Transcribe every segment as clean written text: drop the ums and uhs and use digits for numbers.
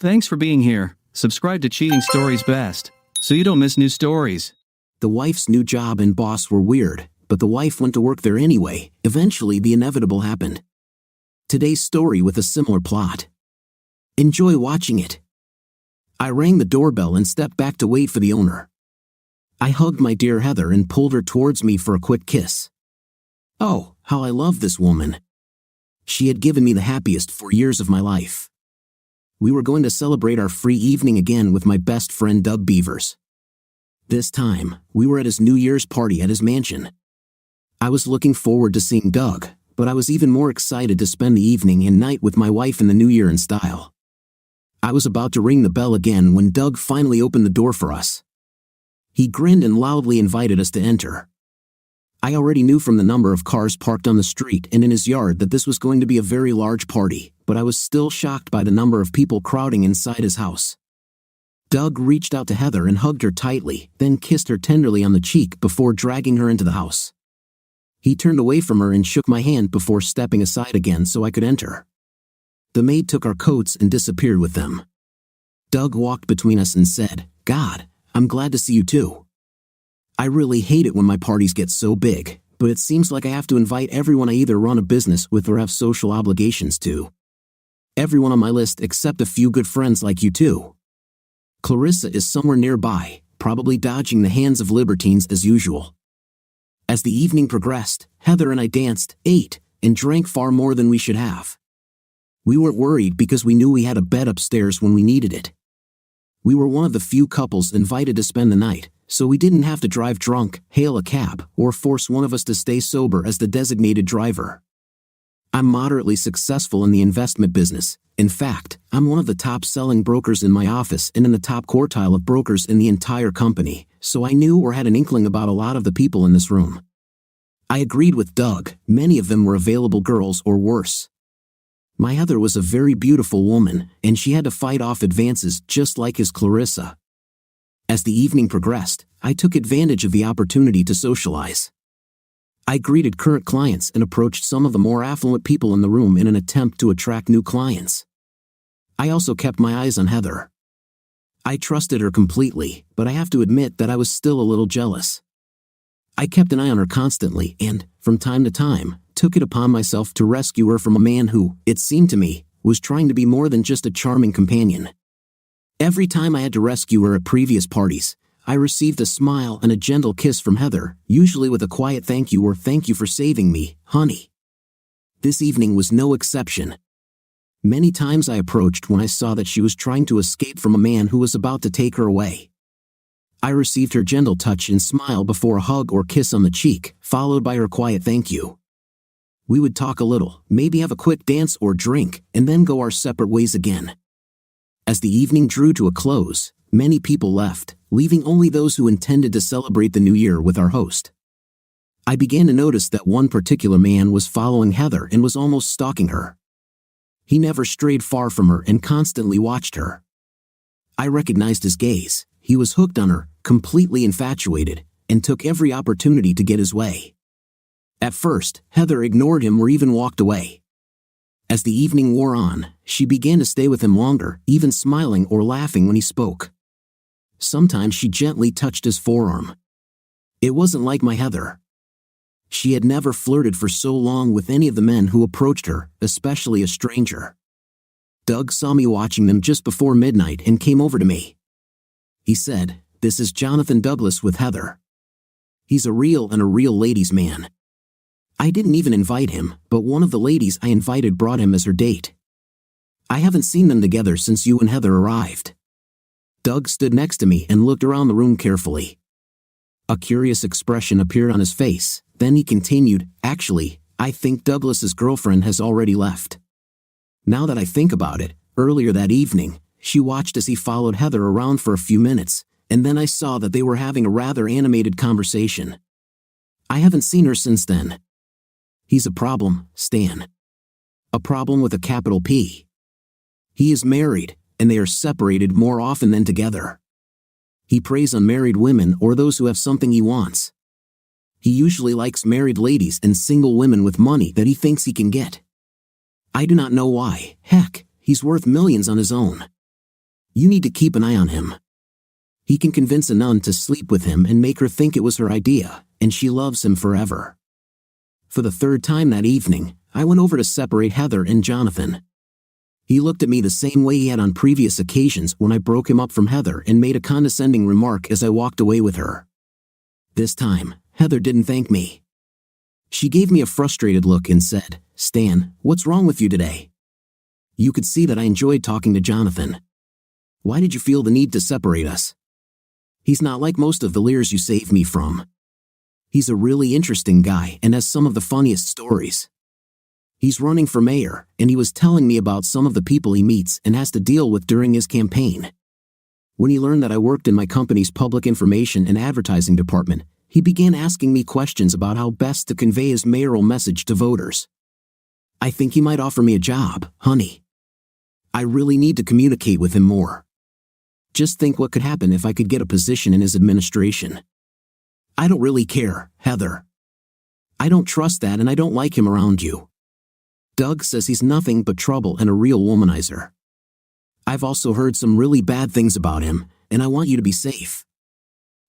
Thanks for being here. Subscribe to Cheating Stories Best, so you don't miss new stories. The wife's new job and boss were weird, but the wife went to work there anyway. Eventually, the inevitable happened. Today's story with a similar plot. Enjoy watching it. I rang the doorbell and stepped back to wait for the owner. I hugged my dear Heather and pulled her towards me for a quick kiss. Oh, how I love this woman. She had given me the happiest 4 years of my life. We were going to celebrate our free evening again with my best friend Doug Beavers. This time, we were at his New Year's party at his mansion. I was looking forward to seeing Doug, but I was even more excited to spend the evening and night with my wife in the new year in style. I was about to ring the bell again when Doug finally opened the door for us. He grinned and loudly invited us to enter. I already knew from the number of cars parked on the street and in his yard that this was going to be a very large party, but I was still shocked by the number of people crowding inside his house. Doug reached out to Heather and hugged her tightly, then kissed her tenderly on the cheek before dragging her into the house. He turned away from her and shook my hand before stepping aside again so I could enter. The maid took our coats and disappeared with them. Doug walked between us and said, "God, I'm glad to see you too. I really hate it when my parties get so big, but it seems like I have to invite everyone I either run a business with or have social obligations to. Everyone on my list except a few good friends like you too. Clarissa is somewhere nearby, probably dodging the hands of libertines as usual." As the evening progressed, Heather and I danced, ate, and drank far more than we should have. We weren't worried because we knew we had a bed upstairs when we needed it. We were one of the few couples invited to spend the night, so we didn't have to drive drunk, hail a cab, or force one of us to stay sober as the designated driver. I'm moderately successful in the investment business. In fact, I'm one of the top-selling brokers in my office and in the top quartile of brokers in the entire company, so I knew or had an inkling about a lot of the people in this room. I agreed with Doug. Many of them were available girls or worse. My Heather was a very beautiful woman, and she had to fight off advances just like his Clarissa. As the evening progressed, I took advantage of the opportunity to socialize. I greeted current clients and approached some of the more affluent people in the room in an attempt to attract new clients. I also kept my eyes on Heather. I trusted her completely, but I have to admit that I was still a little jealous. I kept an eye on her constantly and, from time to time, took it upon myself to rescue her from a man who, it seemed to me, was trying to be more than just a charming companion. Every time I had to rescue her at previous parties, I received a smile and a gentle kiss from Heather, usually with a quiet thank you or "Thank you for saving me, honey." This evening was no exception. Many times I approached when I saw that she was trying to escape from a man who was about to take her away. I received her gentle touch and smile before a hug or kiss on the cheek, followed by her quiet thank you. We would talk a little, maybe have a quick dance or drink, and then go our separate ways again. As the evening drew to a close, many people left, leaving only those who intended to celebrate the new year with our host. I began to notice that one particular man was following Heather and was almost stalking her. He never strayed far from her and constantly watched her. I recognized his gaze. He was hooked on her, completely infatuated, and took every opportunity to get his way. At first, Heather ignored him or even walked away. As the evening wore on, she began to stay with him longer, even smiling or laughing when he spoke. Sometimes she gently touched his forearm. It wasn't like my Heather. She had never flirted for so long with any of the men who approached her, especially a stranger. Doug saw me watching them just before midnight and came over to me. He said, "This is Jonathan Douglas with Heather. He's a real ladies' man." I didn't even invite him, but one of the ladies I invited brought him as her date. I haven't seen them together since you and Heather arrived. Doug stood next to me and looked around the room carefully. A curious expression appeared on his face, then he continued, "Actually, I think Douglas's girlfriend has already left." Now that I think about it, earlier that evening, she watched as he followed Heather around for a few minutes, and then I saw that they were having a rather animated conversation. I haven't seen her since then. He's a problem, Stan. A problem with a capital P. He is married, and they are separated more often than together. He preys on married women or those who have something he wants. He usually likes married ladies and single women with money that he thinks he can get. I do not know why. Heck, he's worth millions on his own. You need to keep an eye on him. He can convince a nun to sleep with him and make her think it was her idea, and she loves him forever. For the third time that evening, I went over to separate Heather and Jonathan. He looked at me the same way he had on previous occasions when I broke him up from Heather and made a condescending remark as I walked away with her. This time, Heather didn't thank me. She gave me a frustrated look and said, "Stan, what's wrong with you today? You could see that I enjoyed talking to Jonathan. Why did you feel the need to separate us? He's not like most of the leers you saved me from. He's a really interesting guy and has some of the funniest stories. He's running for mayor, and he was telling me about some of the people he meets and has to deal with during his campaign. When he learned that I worked in my company's public information and advertising department, he began asking me questions about how best to convey his mayoral message to voters. I think he might offer me a job, honey. I really need to communicate with him more. Just think what could happen if I could get a position in his administration. I don't really care, Heather. I don't trust that, and I don't like him around you. Doug says he's nothing but trouble and a real womanizer. I've also heard some really bad things about him, and I want you to be safe.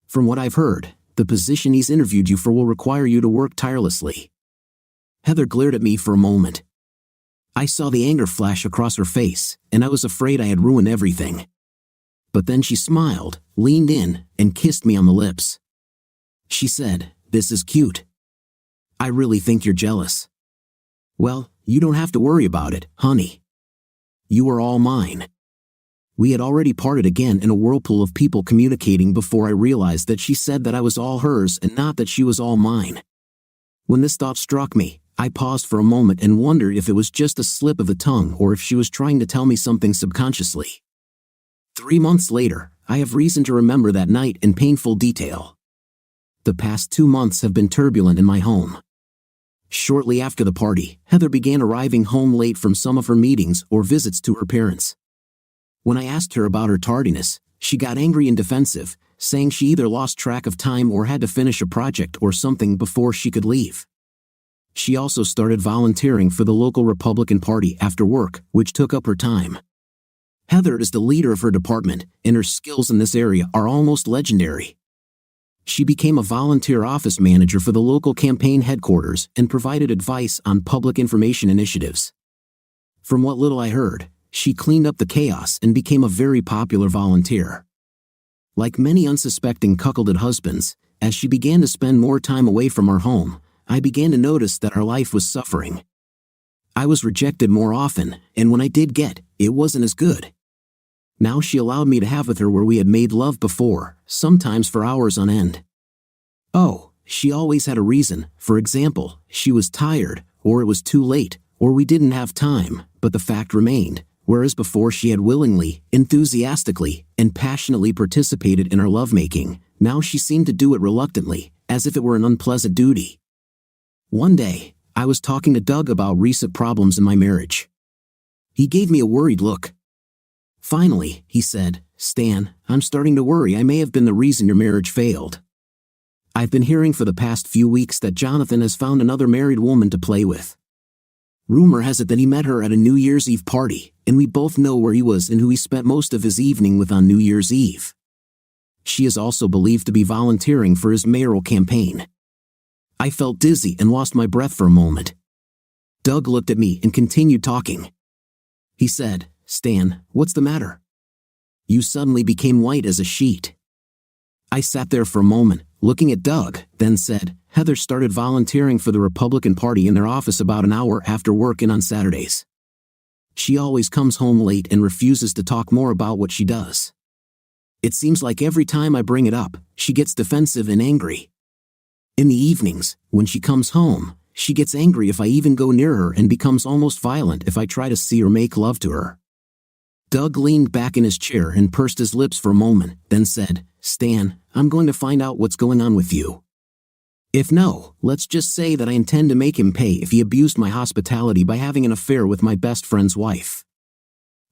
From what I've heard, the position he's interviewed you for will require you to work tirelessly." Heather glared at me for a moment. I saw the anger flash across her face, and I was afraid I had ruined everything. But then she smiled, leaned in, and kissed me on the lips. She said, "This is cute. I really think you're jealous. Well, you don't have to worry about it, honey. You are all mine." We had already parted again in a whirlpool of people communicating before I realized that she said that I was all hers and not that she was all mine. When this thought struck me, I paused for a moment and wondered if it was just a slip of the tongue or if she was trying to tell me something subconsciously. 3 months later, I have reason to remember that night in painful detail. The past 2 months have been turbulent in my home. Shortly after the party, Heather began arriving home late from some of her meetings or visits to her parents. When I asked her about her tardiness, she got angry and defensive, saying she either lost track of time or had to finish a project or something before she could leave. She also started volunteering for the local Republican Party after work, which took up her time. Heather is the leader of her department, and her skills in this area are almost legendary. She became a volunteer office manager for the local campaign headquarters and provided advice on public information initiatives. From what little I heard, she cleaned up the chaos and became a very popular volunteer. Like many unsuspecting cuckolded husbands, as she began to spend more time away from our home, I began to notice that our life was suffering. I was rejected more often, and when I did get, it wasn't as good. Now she allowed me to have with her where we had made love before, sometimes for hours on end. Oh, she always had a reason. For example, she was tired, or it was too late, or we didn't have time, but the fact remained, whereas before she had willingly, enthusiastically, and passionately participated in our lovemaking, now she seemed to do it reluctantly, as if it were an unpleasant duty. One day, I was talking to Doug about recent problems in my marriage. He gave me a worried look. Finally, he said, "Stan, I'm starting to worry I may have been the reason your marriage failed. I've been hearing for the past few weeks that Jonathan has found another married woman to play with. Rumor has it that he met her at a New Year's Eve party, and we both know where he was and who he spent most of his evening with on New Year's Eve. She is also believed to be volunteering for his mayoral campaign." I felt dizzy and lost my breath for a moment. Doug looked at me and continued talking. He said, "Stan, what's the matter? You suddenly became white as a sheet." I sat there for a moment, looking at Doug, then said, "Heather started volunteering for the Republican Party in their office about an hour after work and on Saturdays. She always comes home late and refuses to talk more about what she does. It seems like every time I bring it up, she gets defensive and angry. In the evenings, when she comes home, she gets angry if I even go near her and becomes almost violent if I try to see or make love to her." Doug leaned back in his chair and pursed his lips for a moment, then said, "Stan, I'm going to find out what's going on with you. If no, let's just say that I intend to make him pay if he abused my hospitality by having an affair with my best friend's wife.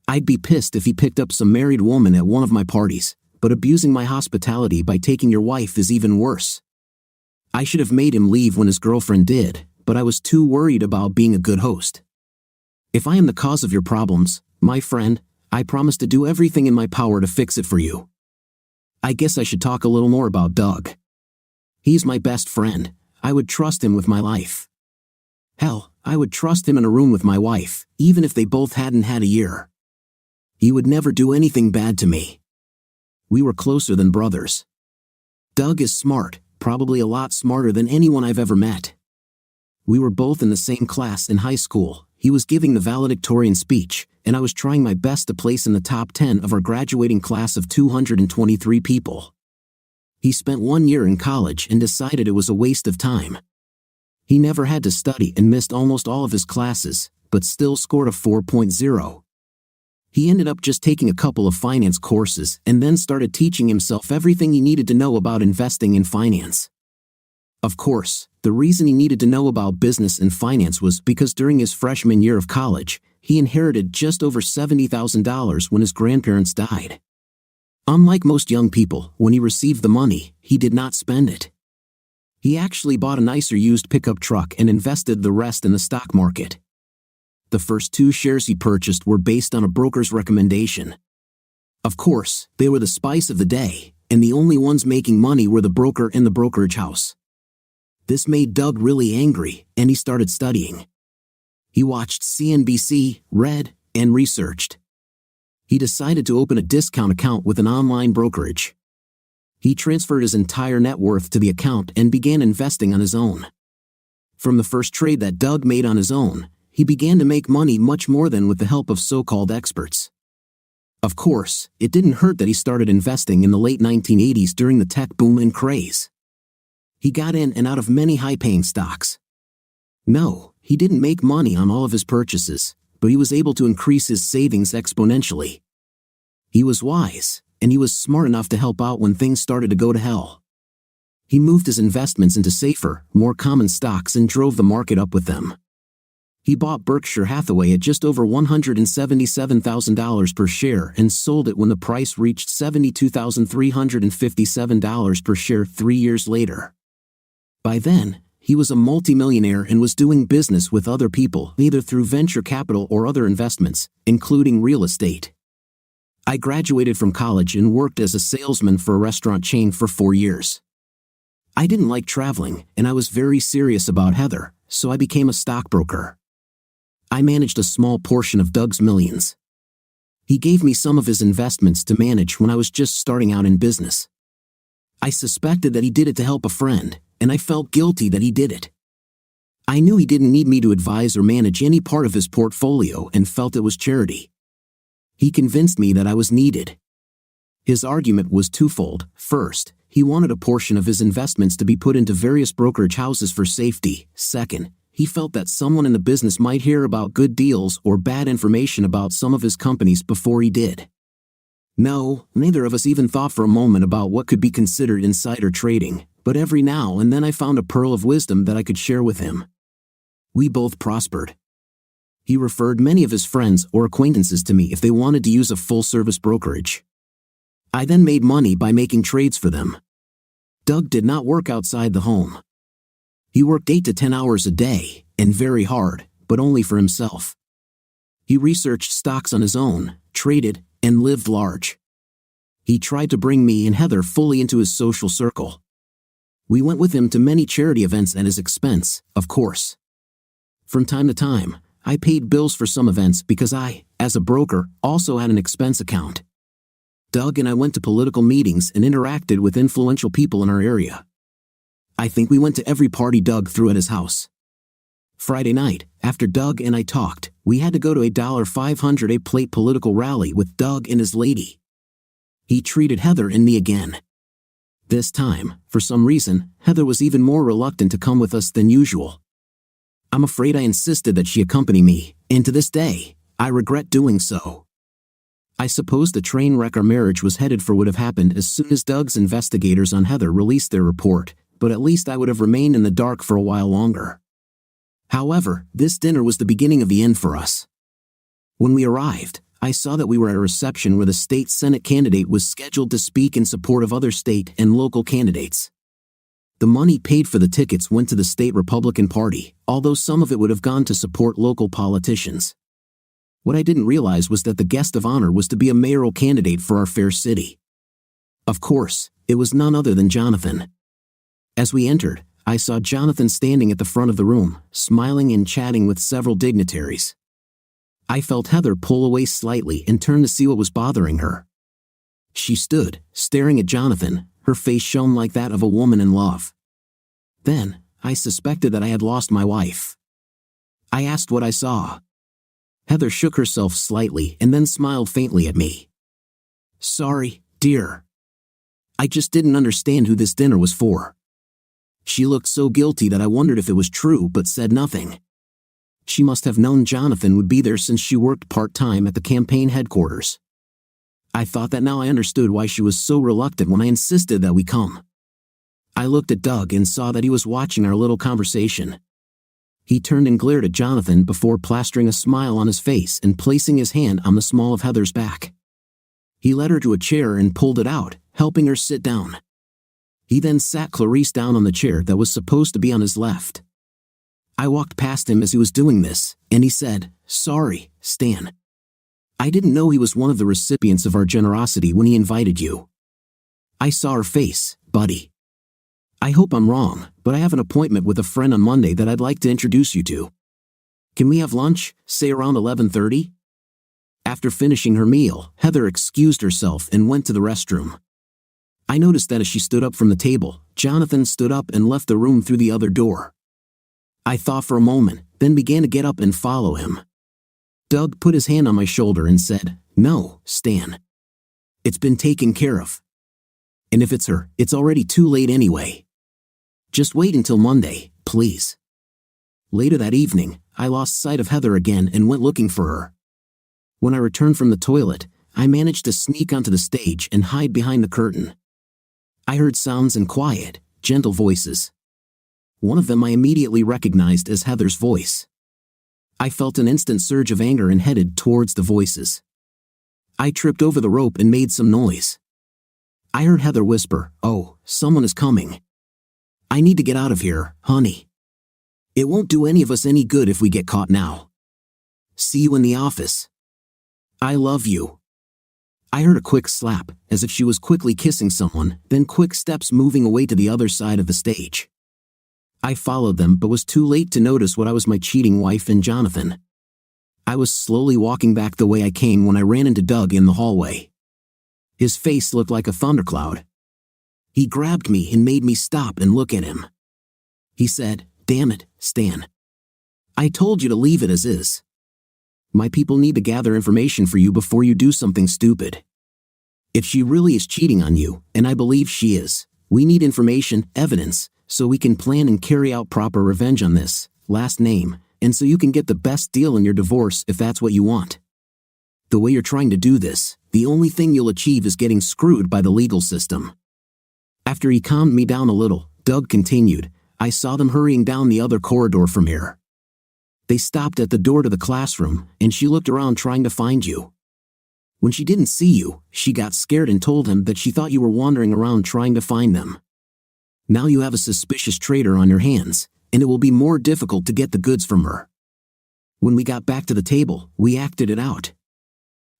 I'd be pissed if he picked up some married woman at one of my parties, but abusing my hospitality by taking your wife is even worse. I should have made him leave when his girlfriend did, but I was too worried about being a good host. If I am the cause of your problems, my friend, I promise to do everything in my power to fix it for you. I guess I should talk a little more about Doug. He's my best friend. I would trust him with my life. Hell, I would trust him in a room with my wife, even if they both hadn't had a year. He would never do anything bad to me. We were closer than brothers. Doug is smart, probably a lot smarter than anyone I've ever met. We were both in the same class in high school. He was giving the valedictorian speech, and I was trying my best to place in the top 10 of our graduating class of 223 people. He spent 1 year in college and decided it was a waste of time. He never had to study and missed almost all of his classes, but still scored a 4.0. He ended up just taking a couple of finance courses and then started teaching himself everything he needed to know about investing in finance. Of course, the reason he needed to know about business and finance was because during his freshman year of college, he inherited just over $70,000 when his grandparents died. Unlike most young people, when he received the money, he did not spend it. He actually bought a nicer used pickup truck and invested the rest in the stock market. The first 2 shares he purchased were based on a broker's recommendation. Of course, they were the spice of the day, and the only ones making money were the broker and the brokerage house. This made Doug really angry, and he started studying. He watched CNBC, read, and researched. He decided to open a discount account with an online brokerage. He transferred his entire net worth to the account and began investing on his own. From the first trade that Doug made on his own, he began to make money much more than with the help of so-called experts. Of course, it didn't hurt that he started investing in the late 1980s during the tech boom and craze. He got in and out of many high-paying stocks. No, he didn't make money on all of his purchases, but he was able to increase his savings exponentially. He was wise, and he was smart enough to help out when things started to go to hell. He moved his investments into safer, more common stocks and drove the market up with them. He bought Berkshire Hathaway at just over $177,000 per share and sold it when the price reached $72,357 per share 3 years later. By then, he was a multimillionaire and was doing business with other people either through venture capital or other investments, including real estate. I graduated from college and worked as a salesman for a restaurant chain for 4 years. I didn't like traveling, and I was very serious about Heather, so I became a stockbroker. I managed a small portion of Doug's millions. He gave me some of his investments to manage when I was just starting out in business. I suspected that he did it to help a friend, and I felt guilty that he did it. I knew he didn't need me to advise or manage any part of his portfolio and felt it was charity. He convinced me that I was needed. His argument was twofold. First, he wanted a portion of his investments to be put into various brokerage houses for safety. Second, he felt that someone in the business might hear about good deals or bad information about some of his companies before he did. No, neither of us even thought for a moment about what could be considered insider trading, but every now and then I found a pearl of wisdom that I could share with him. We both prospered. He referred many of his friends or acquaintances to me if they wanted to use a full-service brokerage. I then made money by making trades for them. Doug did not work outside the home. He worked 8 to 10 hours a day, and very hard, but only for himself. He researched stocks on his own, traded, and lived large. He tried to bring me and Heather fully into his social circle. We went with him to many charity events at his expense, of course. From time to time, I paid bills for some events because I, as a broker, also had an expense account. Doug and I went to political meetings and interacted with influential people in our area. I think we went to every party Doug threw at his house. Friday night, after Doug and I talked, we had to go to a $500 a plate political rally with Doug and his lady. He treated Heather and me again. This time, for some reason, Heather was even more reluctant to come with us than usual. I'm afraid I insisted that she accompany me, and to this day, I regret doing so. I suppose the train wreck our marriage was headed for would have happened as soon as Doug's investigators on Heather released their report, but at least I would have remained in the dark for a while longer. However, this dinner was the beginning of the end for us. When we arrived, I saw that we were at a reception where the state Senate candidate was scheduled to speak in support of other state and local candidates. The money paid for the tickets went to the state Republican Party, although some of it would have gone to support local politicians. What I didn't realize was that the guest of honor was to be a mayoral candidate for our fair city. Of course, it was none other than Jonathan. As we entered, I saw Jonathan standing at the front of the room, smiling and chatting with several dignitaries. I felt Heather pull away slightly and turn to see what was bothering her. She stood, staring at Jonathan, her face shone like that of a woman in love. Then, I suspected that I had lost my wife. I asked what I saw. Heather shook herself slightly and then smiled faintly at me. "Sorry, dear. I just didn't understand who this dinner was for." She looked so guilty that I wondered if it was true but said nothing. She must have known Jonathan would be there since she worked part-time at the campaign headquarters. I thought that now I understood why she was so reluctant when I insisted that we come. I looked at Doug and saw that he was watching our little conversation. He turned and glared at Jonathan before plastering a smile on his face and placing his hand on the small of Heather's back. He led her to a chair and pulled it out, helping her sit down. He then sat Clarice down on the chair that was supposed to be on his left. I walked past him as he was doing this, and he said, "Sorry, Stan. I didn't know he was one of the recipients of our generosity when he invited you." I saw her face, "Buddy. I hope I'm wrong, but I have an appointment with a friend on Monday that I'd like to introduce you to. Can we have lunch, say around 11:30? After finishing her meal, Heather excused herself and went to the restroom. I noticed that as she stood up from the table, Jonathan stood up and left the room through the other door. I thought for a moment, then began to get up and follow him. Doug put his hand on my shoulder and said, "No, Stan. It's been taken care of. And if it's her, it's already too late anyway. Just wait until Monday, please." Later that evening, I lost sight of Heather again and went looking for her. When I returned from the toilet, I managed to sneak onto the stage and hide behind the curtain. I heard sounds and quiet, gentle voices. One of them I immediately recognized as Heather's voice. I felt an instant surge of anger and headed towards the voices. I tripped over the rope and made some noise. I heard Heather whisper, "Oh, someone is coming. I need to get out of here, honey. It won't do any of us any good if we get caught now. See you in the office. I love you." I heard a quick slap, as if she was quickly kissing someone, then quick steps moving away to the other side of the stage. I followed them but was too late to notice what I was my cheating wife and Jonathan. I was slowly walking back the way I came when I ran into Doug in the hallway. His face looked like a thundercloud. He grabbed me and made me stop and look at him. He said, "Damn it, Stan. I told you to leave it as is. My people need to gather information for you before you do something stupid. If she really is cheating on you, and I believe she is, we need information, evidence, so we can plan and carry out proper revenge on this last name, and so you can get the best deal in your divorce if that's what you want. The way you're trying to do this, the only thing you'll achieve is getting screwed by the legal system." After he calmed me down a little, Doug continued, "I saw them hurrying down the other corridor from here. They stopped at the door to the classroom, and she looked around trying to find you. When she didn't see you, she got scared and told him that she thought you were wandering around trying to find them. Now you have a suspicious traitor on your hands, and it will be more difficult to get the goods from her. When we got back to the table, we acted it out.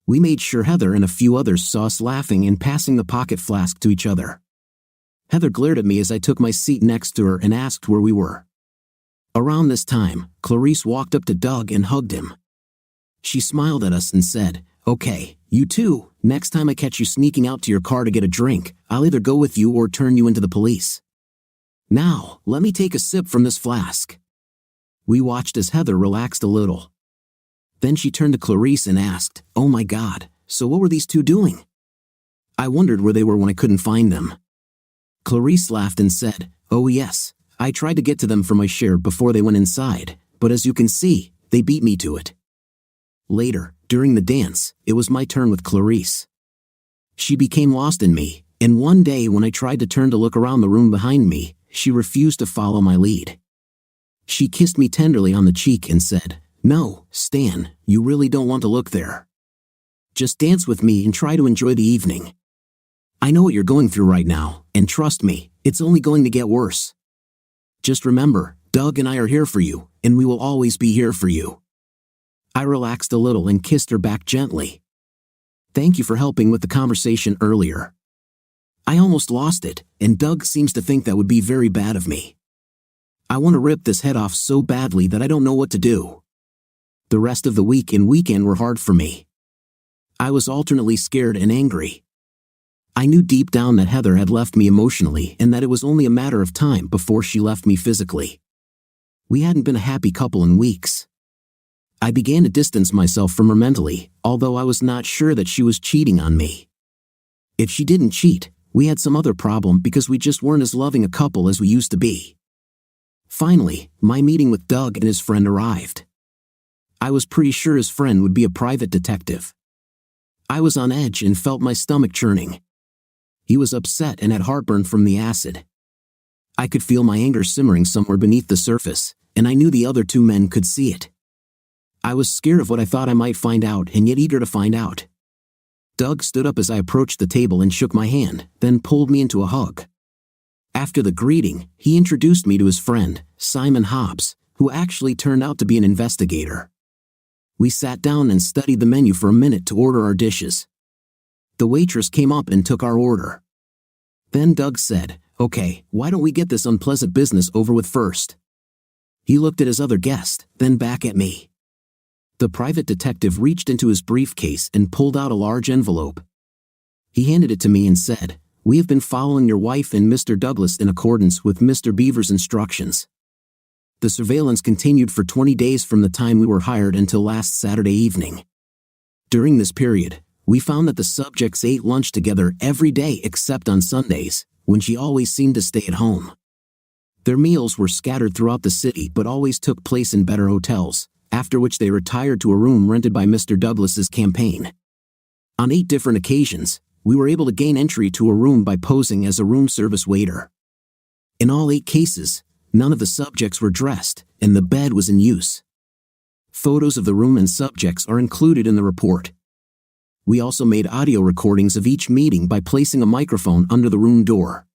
We made sure Heather and a few others saw us laughing and passing the pocket flask to each other. Heather glared at me as I took my seat next to her and asked where we were. Around this time, Clarice walked up to Doug and hugged him. She smiled at us and said, "Okay, you two, next time I catch you sneaking out to your car to get a drink, I'll either go with you or turn you into the police. Now, let me take a sip from this flask." We watched as Heather relaxed a little. Then she turned to Clarice and asked, "Oh my God, so what were these two doing?" I wondered where they were when I couldn't find them. Clarice laughed and said, "Oh yes, I tried to get to them for my share before they went inside, but as you can see, they beat me to it." Later, during the dance, it was my turn with Clarice. She became lost in me, and one day when I tried to turn to look around the room behind me, she refused to follow my lead. She kissed me tenderly on the cheek and said, "No, Stan, you really don't want to look there. Just dance with me and try to enjoy the evening. I know what you're going through right now, and trust me, it's only going to get worse. Just remember, Doug and I are here for you, and we will always be here for you." I relaxed a little and kissed her back gently. Thank you for helping with the conversation earlier. I almost lost it, and Doug seems to think that would be very bad of me. I want to rip this head off so badly that I don't know what to do. The rest of the week and weekend were hard for me. I was alternately scared and angry. I knew deep down that Heather had left me emotionally and that it was only a matter of time before she left me physically. We hadn't been a happy couple in weeks. I began to distance myself from her mentally, although I was not sure that she was cheating on me. If she didn't cheat, we had some other problem because we just weren't as loving a couple as we used to be. Finally, my meeting with Doug and his friend arrived. I was pretty sure his friend would be a private detective. I was on edge and felt my stomach churning. He was upset and had heartburn from the acid. I could feel my anger simmering somewhere beneath the surface, and I knew the other two men could see it. I was scared of what I thought I might find out and yet eager to find out. Doug stood up as I approached the table and shook my hand, then pulled me into a hug. After the greeting, he introduced me to his friend, Simon Hobbs, who actually turned out to be an investigator. We sat down and studied the menu for a minute to order our dishes. The waitress came up and took our order. Then Doug said, "Okay, why don't we get this unpleasant business over with first?" He looked at his other guest, then back at me. The private detective reached into his briefcase and pulled out a large envelope. He handed it to me and said, "We have been following your wife and Mr. Douglas in accordance with Mr. Beaver's instructions. The surveillance continued for 20 days from the time we were hired until last Saturday evening. During this period, we found that the subjects ate lunch together every day except on Sundays, when she always seemed to stay at home. Their meals were scattered throughout the city but always took place in better hotels, after which they retired to a room rented by Mr. Douglas's campaign. On 8 different occasions, we were able to gain entry to a room by posing as a room service waiter. In all 8 cases, none of the subjects were dressed, and the bed was in use. Photos of the room and subjects are included in the report. We also made audio recordings of each meeting by placing a microphone under the room door.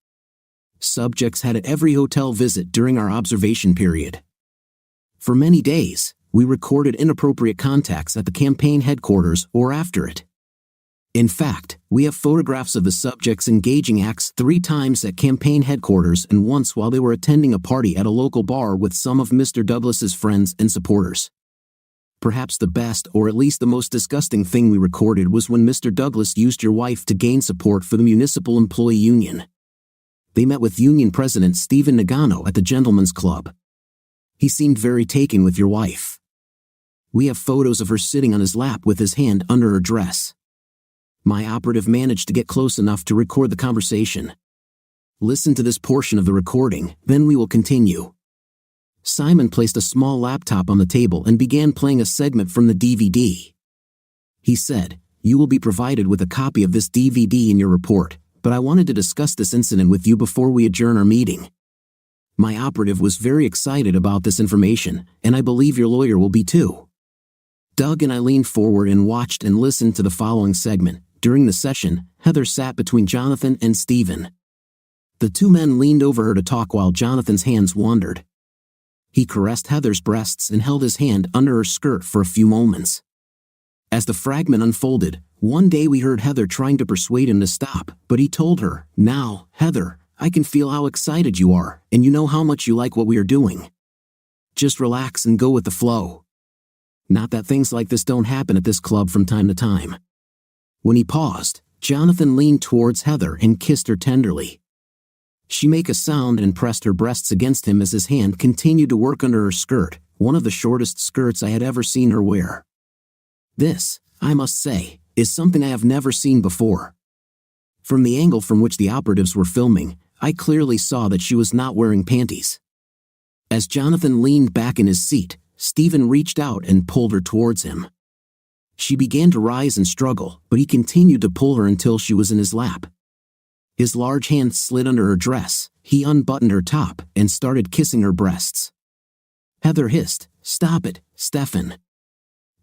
Subjects had at every hotel visit during our observation period. For many days, we recorded inappropriate contacts at the campaign headquarters or after it. In fact, we have photographs of the subjects engaging acts 3 times at campaign headquarters and once while they were attending a party at a local bar with some of Mr. Douglas's friends and supporters. Perhaps the best or at least the most disgusting thing we recorded was when Mr. Douglas used your wife to gain support for the Municipal Employee Union. They met with Union President Stephen Nagano at the Gentlemen's Club. He seemed very taken with your wife. We have photos of her sitting on his lap with his hand under her dress. My operative managed to get close enough to record the conversation. Listen to this portion of the recording, then we will continue. Simon placed a small laptop on the table and began playing a segment from the DVD. He said, "You will be provided with a copy of this DVD in your report, but I wanted to discuss this incident with you before we adjourn our meeting." My operative was very excited about this information, and I believe your lawyer will be too. Doug and I leaned forward and watched and listened to the following segment. During the session, Heather sat between Jonathan and Stephen. The 2 men leaned over her to talk while Jonathan's hands wandered. He caressed Heather's breasts and held his hand under her skirt for a few moments. As the fragment unfolded, one day we heard Heather trying to persuade him to stop, but he told her, "Now, Heather, I can feel how excited you are, and you know how much you like what we are doing. Just relax and go with the flow. Not that things like this don't happen at this club from time to time." When he paused, Jonathan leaned towards Heather and kissed her tenderly. She made a sound and pressed her breasts against him as his hand continued to work under her skirt, one of the shortest skirts I had ever seen her wear. This, I must say, is something I have never seen before. From the angle from which the operatives were filming, I clearly saw that she was not wearing panties. As Jonathan leaned back in his seat, Stephen reached out and pulled her towards him. She began to rise and struggle, but he continued to pull her until she was in his lap. His large hand slid under her dress, he unbuttoned her top, and started kissing her breasts. Heather hissed, "Stop it, Stefan."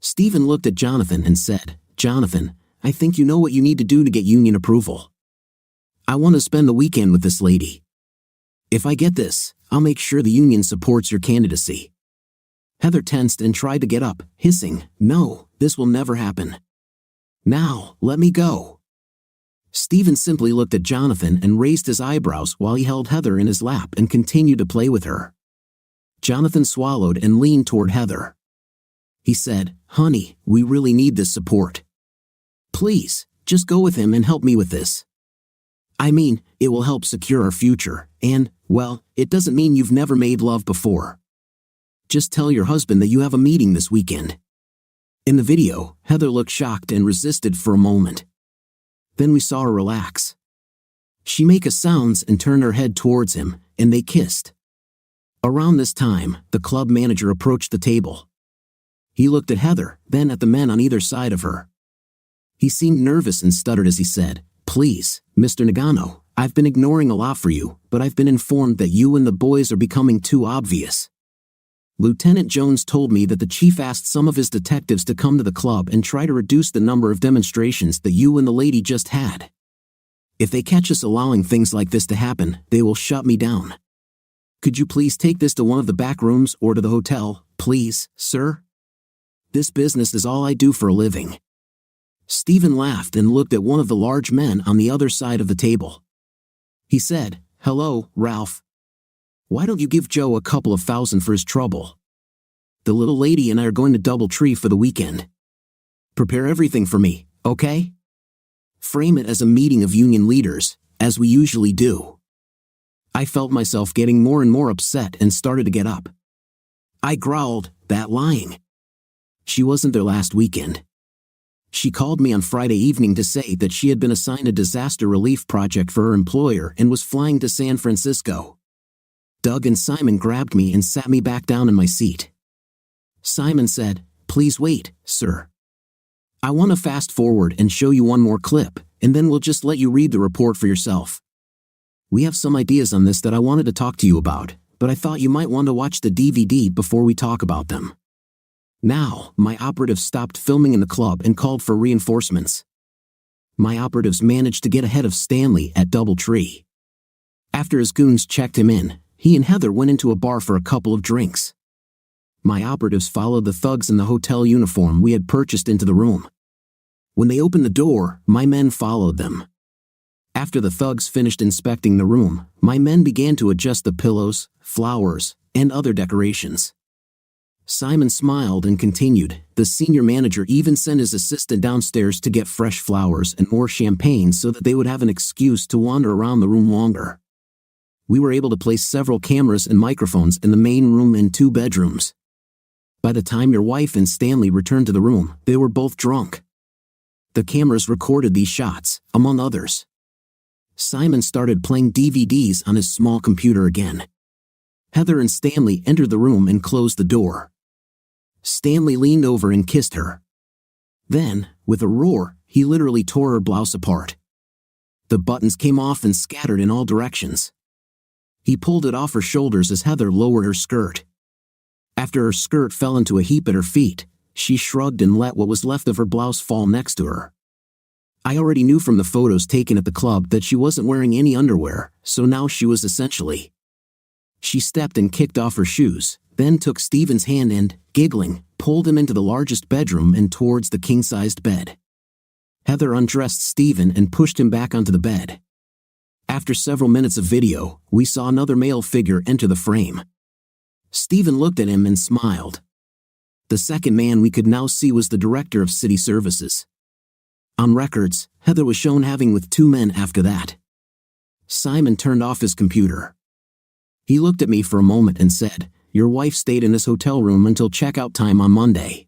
Stephen looked at Jonathan and said, "Jonathan, I think you know what you need to do to get union approval. I want to spend the weekend with this lady. If I get this, I'll make sure the union supports your candidacy." Heather tensed and tried to get up, hissing, "No, this will never happen. Now, let me go." Stephen simply looked at Jonathan and raised his eyebrows while he held Heather in his lap and continued to play with her. Jonathan swallowed and leaned toward Heather. He said, "Honey, we really need this support. Please, just go with him and help me with this. I mean, it will help secure our future, and, well, it doesn't mean you've never made love before. Just tell your husband that you have a meeting this weekend." In the video, Heather looked shocked and resisted for a moment. Then we saw her relax. She made sounds and turned her head towards him, and they kissed. Around this time, the club manager approached the table. He looked at Heather, then at the men on either side of her. He seemed nervous and stuttered as he said, "Please, Mr. Nagano, I've been ignoring a lot for you, but I've been informed that you and the boys are becoming too obvious. Lieutenant Jones told me that the chief asked some of his detectives to come to the club and try to reduce the number of demonstrations that you and the lady just had. If they catch us allowing things like this to happen, they will shut me down. Could you please take this to one of the back rooms or to the hotel, please, sir? This business is all I do for a living." Stephen laughed and looked at one of the large men on the other side of the table. He said, "Hello, Ralph. Why don't you give Joe a couple of $1,000 for his trouble? The little lady and I are going to DoubleTree for the weekend. Prepare everything for me, okay? Frame it as a meeting of union leaders, as we usually do." I felt myself getting more and more upset and started to get up. I growled, "That lying. She wasn't there last weekend. She called me on Friday evening to say that she had been assigned a disaster relief project for her employer and was flying to San Francisco." Doug and Simon grabbed me and sat me back down in my seat. Simon said, "Please wait, sir. I want to fast forward and show you one more clip, and then we'll just let you read the report for yourself. We have some ideas on this that I wanted to talk to you about, but I thought you might want to watch the DVD before we talk about them." Now, my operatives stopped filming in the club and called for reinforcements. My operatives managed to get ahead of Stanley at DoubleTree. After his goons checked him in, he and Heather went into a bar for a couple of drinks. My operatives followed the thugs in the hotel uniform we had purchased into the room. When they opened the door, my men followed them. After the thugs finished inspecting the room, my men began to adjust the pillows, flowers, and other decorations. Simon smiled and continued, "The senior manager even sent his assistant downstairs to get fresh flowers and more champagne so that they would have an excuse to wander around the room longer. We were able to place several cameras and microphones in the main room and 2 bedrooms. By the time your wife and Stanley returned to the room, they were both drunk. The cameras recorded these shots, among others." Simon started playing DVDs on his small computer again. Heather and Stanley entered the room and closed the door. Stanley leaned over and kissed her. Then, with a roar, he literally tore her blouse apart. The buttons came off and scattered in all directions. He pulled it off her shoulders as Heather lowered her skirt. After her skirt fell into a heap at her feet, she shrugged and let what was left of her blouse fall next to her. I already knew from the photos taken at the club that she wasn't wearing any underwear, so now she was essentially. She stepped and kicked off her shoes, then took Stephen's hand and, giggling, pulled him into the largest bedroom and towards the king-sized bed. Heather undressed Stephen and pushed him back onto the bed. After several minutes of video, we saw another male figure enter the frame. Stephen looked at him and smiled. The second man we could now see was the director of city services. On records, Heather was shown having with 2 men after that. Simon turned off his computer. He looked at me for a moment and said, "Your wife stayed in this hotel room until checkout time on Monday.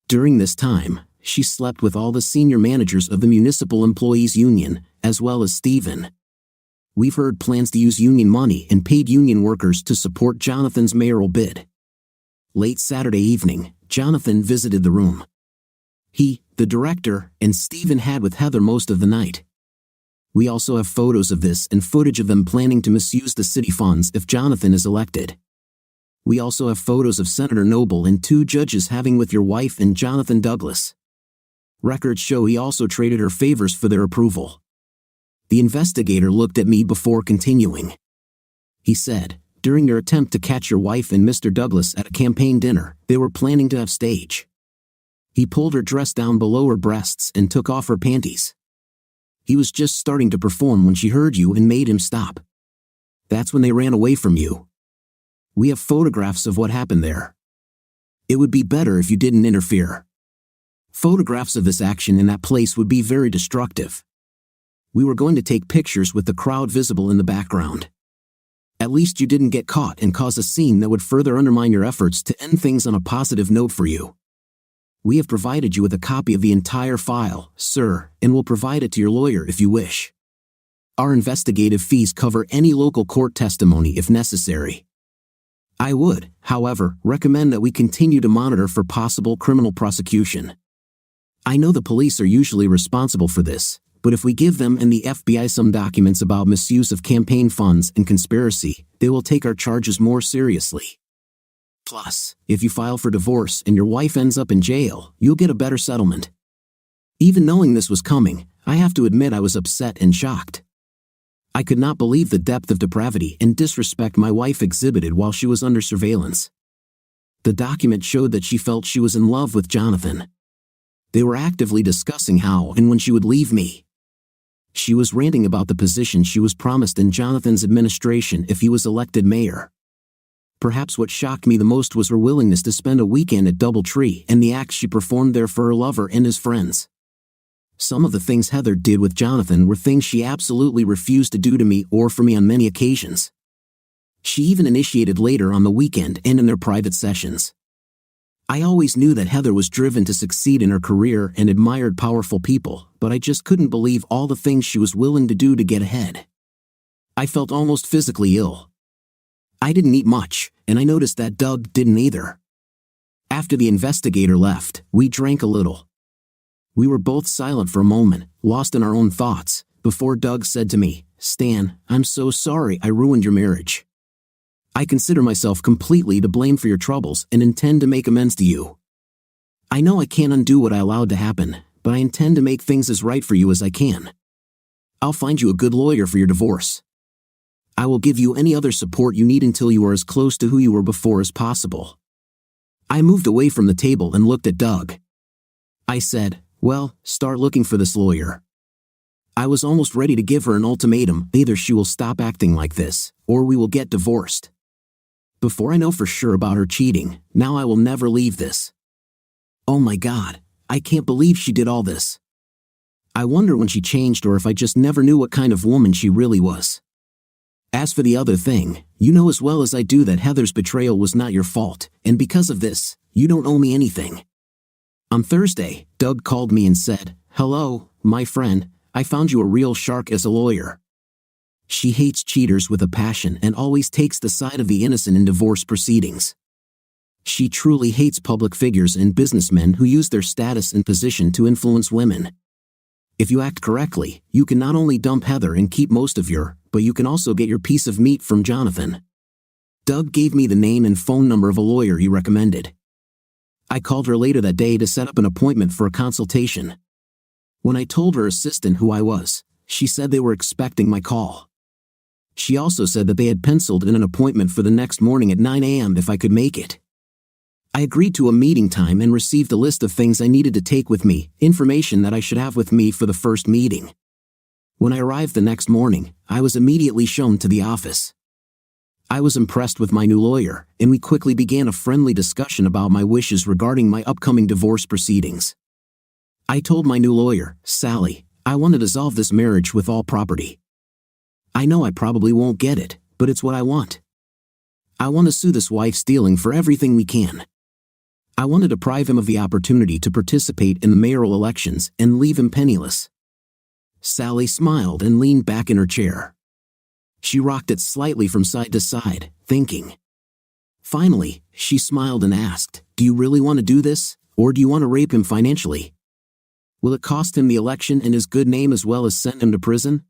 During this time, she slept with all the senior managers of the Municipal Employees Union, as well as Stephen. We've heard plans to use union money and paid union workers to support Jonathan's mayoral bid." Late Saturday evening, Jonathan visited the room. He, the director, and Stephen had with Heather most of the night. We also have photos of this and footage of them planning to misuse the city funds if Jonathan is elected. We also have photos of Senator Noble and 2 judges having with your wife and Jonathan Douglas. Records show he also traded her favors for their approval. The investigator looked at me before continuing. He said, During their attempt to catch your wife and Mr. Douglas at a campaign dinner, they were planning to have stage. He pulled her dress down below her breasts and took off her panties. He was just starting to perform when she heard you and made him stop. That's when they ran away from you. We have photographs of what happened there. It would be better if you didn't interfere. Photographs of this action in that place would be very destructive. We were going to take pictures with the crowd visible in the background. At least you didn't get caught and cause a scene that would further undermine your efforts to end things on a positive note for you. We have provided you with a copy of the entire file, sir, and will provide it to your lawyer if you wish. Our investigative fees cover any local court testimony if necessary. I would, however, recommend that we continue to monitor for possible criminal prosecution. I know the police are usually responsible for this, but if we give them and the FBI some documents about misuse of campaign funds and conspiracy, they will take our charges more seriously. Plus, if you file for divorce and your wife ends up in jail, you'll get a better settlement. Even knowing this was coming, I have to admit I was upset and shocked. I could not believe the depth of depravity and disrespect my wife exhibited while she was under surveillance. The document showed that she felt she was in love with Jonathan. They were actively discussing how and when she would leave me. She was ranting about the position she was promised in Jonathan's administration if he was elected mayor. Perhaps what shocked me the most was her willingness to spend a weekend at DoubleTree and the acts she performed there for her lover and his friends. Some of the things Heather did with Jonathan were things she absolutely refused to do to me or for me on many occasions. She even initiated later on the weekend and in their private sessions. I always knew that Heather was driven to succeed in her career and admired powerful people, but I just couldn't believe all the things she was willing to do to get ahead. I felt almost physically ill. I didn't eat much, and I noticed that Doug didn't either. After the investigator left, we drank a little. We were both silent for a moment, lost in our own thoughts, before Doug said to me, "Stan, I'm so sorry I ruined your marriage. I consider myself completely to blame for your troubles and intend to make amends to you. I know I can't undo what I allowed to happen, but I intend to make things as right for you as I can. I'll find you a good lawyer for your divorce. I will give you any other support you need until you are as close to who you were before as possible." I moved away from the table and looked at Doug. I said, "Well, start looking for this lawyer." I was almost ready to give her an ultimatum: either she will stop acting like this, or we will get divorced. Before I know for sure about her cheating, now I will never leave this. Oh my God, I can't believe she did all this. I wonder when she changed or if I just never knew what kind of woman she really was. As for the other thing, you know as well as I do that Heather's betrayal was not your fault, and because of this, you don't owe me anything. On Thursday, Doug called me and said, "Hello, my friend, I found you a real shark as a lawyer." She hates cheaters with a passion and always takes the side of the innocent in divorce proceedings. She truly hates public figures and businessmen who use their status and position to influence women. If you act correctly, you can not only dump Heather and keep most of your, but you can also get your piece of meat from Jonathan. Doug gave me the name and phone number of a lawyer he recommended. I called her later that day to set up an appointment for a consultation. When I told her assistant who I was, she said they were expecting my call. She also said that they had penciled in an appointment for the next morning at 9 a.m. if I could make it. I agreed to a meeting time and received a list of things I needed to take with me, information that I should have with me for the first meeting. When I arrived the next morning, I was immediately shown to the office. I was impressed with my new lawyer, and we quickly began a friendly discussion about my wishes regarding my upcoming divorce proceedings. I told my new lawyer, Sally, I want to dissolve this marriage with all property. I know I probably won't get it, but it's what I want. I want to sue this wife stealing for everything we can. I want to deprive him of the opportunity to participate in the mayoral elections and leave him penniless. Sally smiled and leaned back in her chair. She rocked it slightly from side to side, thinking. Finally, she smiled and asked, "Do you really want to do this, or do you want to rape him financially? Will it cost him the election and his good name as well as send him to prison?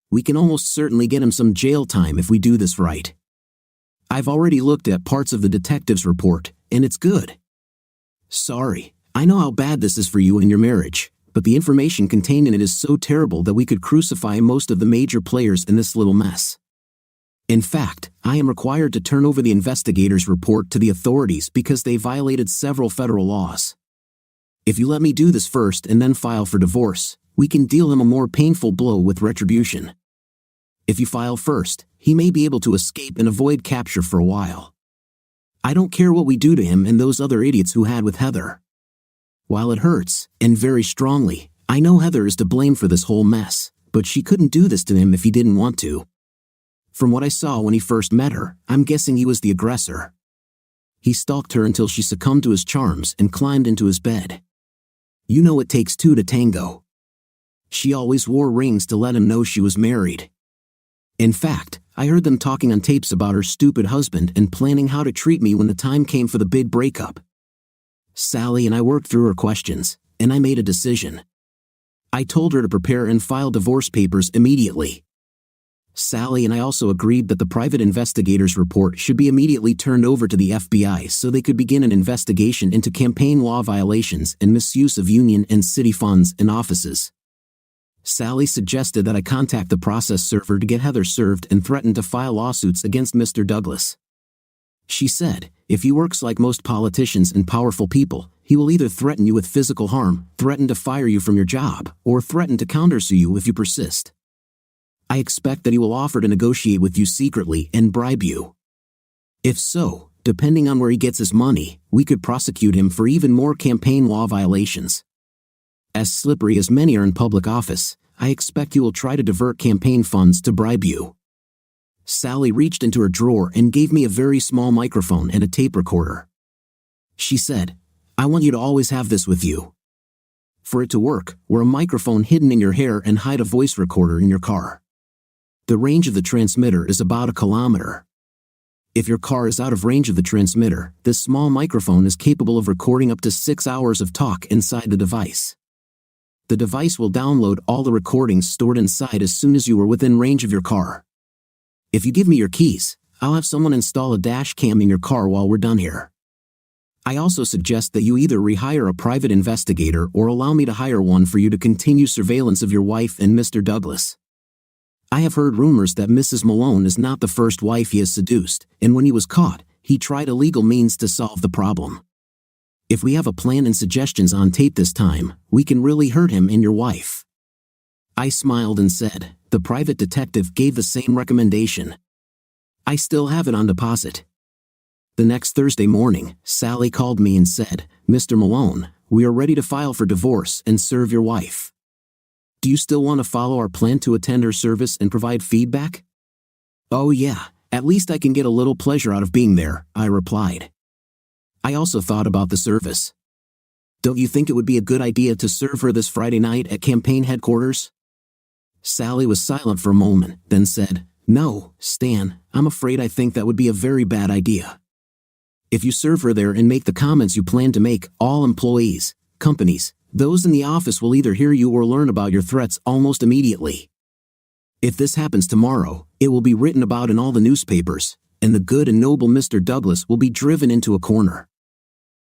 We can almost certainly get him some jail time if we do this right. I've already looked at parts of the detective's report, and it's good. Sorry, I know how bad this is for you and your marriage, but the information contained in it is so terrible that we could crucify most of the major players in this little mess. In fact, I am required to turn over the investigator's report to the authorities because they violated several federal laws. If you let me do this first and then file for divorce, we can deal him a more painful blow with retribution. If you file first, he may be able to escape and avoid capture for a while. I don't care what we do to him and those other idiots who had with Heather. While it hurts, and very strongly, I know Heather is to blame for this whole mess, but she couldn't do this to him if he didn't want to. From what I saw when he first met her, I'm guessing he was the aggressor. He stalked her until she succumbed to his charms and climbed into his bed. You know it takes two to tango. She always wore rings to let him know she was married. In fact, I heard them talking on tapes about her stupid husband and planning how to treat me when the time came for the big breakup. Sally and I worked through her questions, and I made a decision. I told her to prepare and file divorce papers immediately. Sally and I also agreed that the private investigator's report should be immediately turned over to the FBI so they could begin an investigation into campaign law violations and misuse of union and city funds and offices. Sally suggested that I contact the process server to get Heather served and threatened to file lawsuits against Mr. Douglas. She said, if he works like most politicians and powerful people, he will either threaten you with physical harm, threaten to fire you from your job, or threaten to countersue you if you persist. I expect that he will offer to negotiate with you secretly and bribe you. If so, depending on where he gets his money, we could prosecute him for even more campaign law violations. As slippery as many are in public office, I expect he will try to divert campaign funds to bribe you. Sally reached into her drawer and gave me a very small microphone and a tape recorder. She said, I want you to always have this with you. For it to work, wear a microphone hidden in your hair and hide a voice recorder in your car. The range of the transmitter is about 1 kilometer. If your car is out of range of the transmitter, this small microphone is capable of recording up to 6 hours of talk inside the device. The device will download all the recordings stored inside as soon as you are within range of your car. If you give me your keys, I'll have someone install a dash cam in your car while we're done here. I also suggest that you either rehire a private investigator or allow me to hire one for you to continue surveillance of your wife and Mr. Douglas. I have heard rumors that Mrs. Malone is not the first wife he has seduced, and when he was caught, he tried illegal means to solve the problem. If we have a plan and suggestions on tape this time, we can really hurt him and your wife. I smiled and said, the private detective gave the same recommendation. I still have it on deposit. The next Thursday morning, Sally called me and said, Mr. Malone, we are ready to file for divorce and serve your wife. Do you still want to follow our plan to attend her service and provide feedback? Oh yeah, at least I can get a little pleasure out of being there, I replied. I also thought about the service. Don't you think it would be a good idea to serve her this Friday night at campaign headquarters? Sally was silent for a moment, then said, No, Stan, I'm afraid I think that would be a very bad idea. If you serve her there and make the comments you plan to make, all employees, companies, those in the office will either hear you or learn about your threats almost immediately. If this happens tomorrow, it will be written about in all the newspapers, and the good and noble Mr. Douglas will be driven into a corner.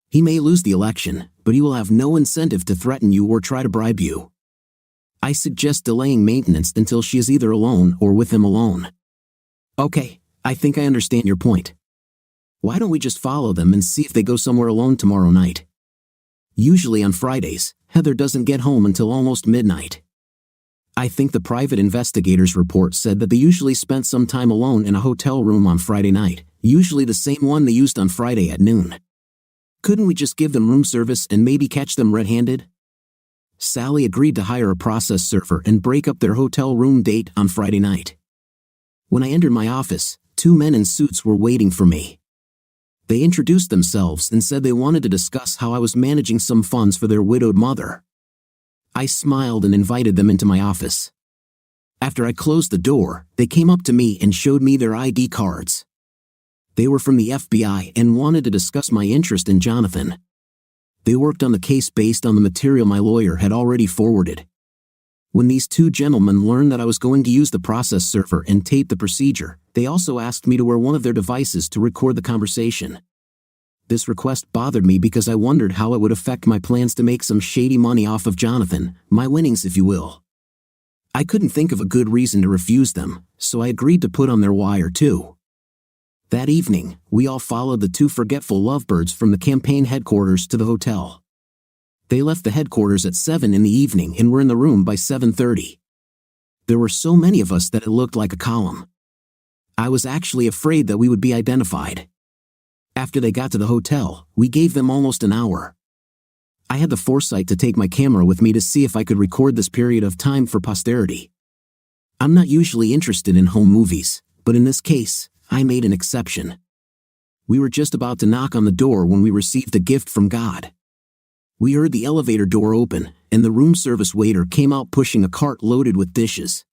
He may lose the election, but he will have no incentive to threaten you or try to bribe you. I suggest delaying maintenance until she is either alone or with him alone. Okay, I think I understand your point. Why don't we just follow them and see if they go somewhere alone tomorrow night? Usually on Fridays, Heather doesn't get home until almost midnight. I think the private investigator's report said that they usually spent some time alone in a hotel room on Friday night, usually the same one they used on Friday at noon. Couldn't we just give them room service and maybe catch them red-handed? Sally agreed to hire a process server and break up their hotel room date on Friday night. When I entered my office, 2 men in suits were waiting for me. They introduced themselves and said they wanted to discuss how I was managing some funds for their widowed mother. I smiled and invited them into my office. After I closed the door, they came up to me and showed me their ID cards. They were from the FBI and wanted to discuss my interest in Jonathan. They worked on the case based on the material my lawyer had already forwarded. When these 2 gentlemen learned that I was going to use the process server and tape the procedure, they also asked me to wear one of their devices to record the conversation. This request bothered me because I wondered how it would affect my plans to make some shady money off of Jonathan, my winnings if you will. I couldn't think of a good reason to refuse them, so I agreed to put on their wire too. That evening, we all followed the two forgetful lovebirds from the campaign headquarters to the hotel. They left the headquarters at 7 in the evening and were in the room by 7:30. There were so many of us that it looked like a column. I was actually afraid that we would be identified. After they got to the hotel, we gave them almost an hour. I had the foresight to take my camera with me to see if I could record this period of time for posterity. I'm not usually interested in home movies, but in this case, I made an exception. We were just about to knock on the door when we received a gift from God. We heard the elevator door open, and the room service waiter came out pushing a cart loaded with dishes.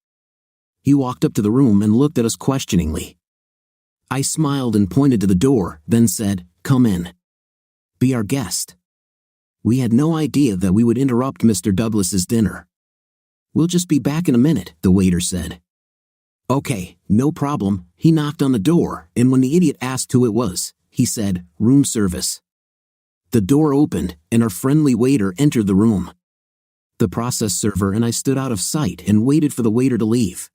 He walked up to the room and looked at us questioningly. I smiled and pointed to the door, then said, "Come in. Be our guest." We had no idea that we would interrupt Mr. Douglas's dinner. "We'll just be back in a minute," the waiter said. "Okay, no problem." He knocked on the door, and when the idiot asked who it was, he said, "Room service." The door opened, and our friendly waiter entered the room. The process server and I stood out of sight and waited for the waiter to leave.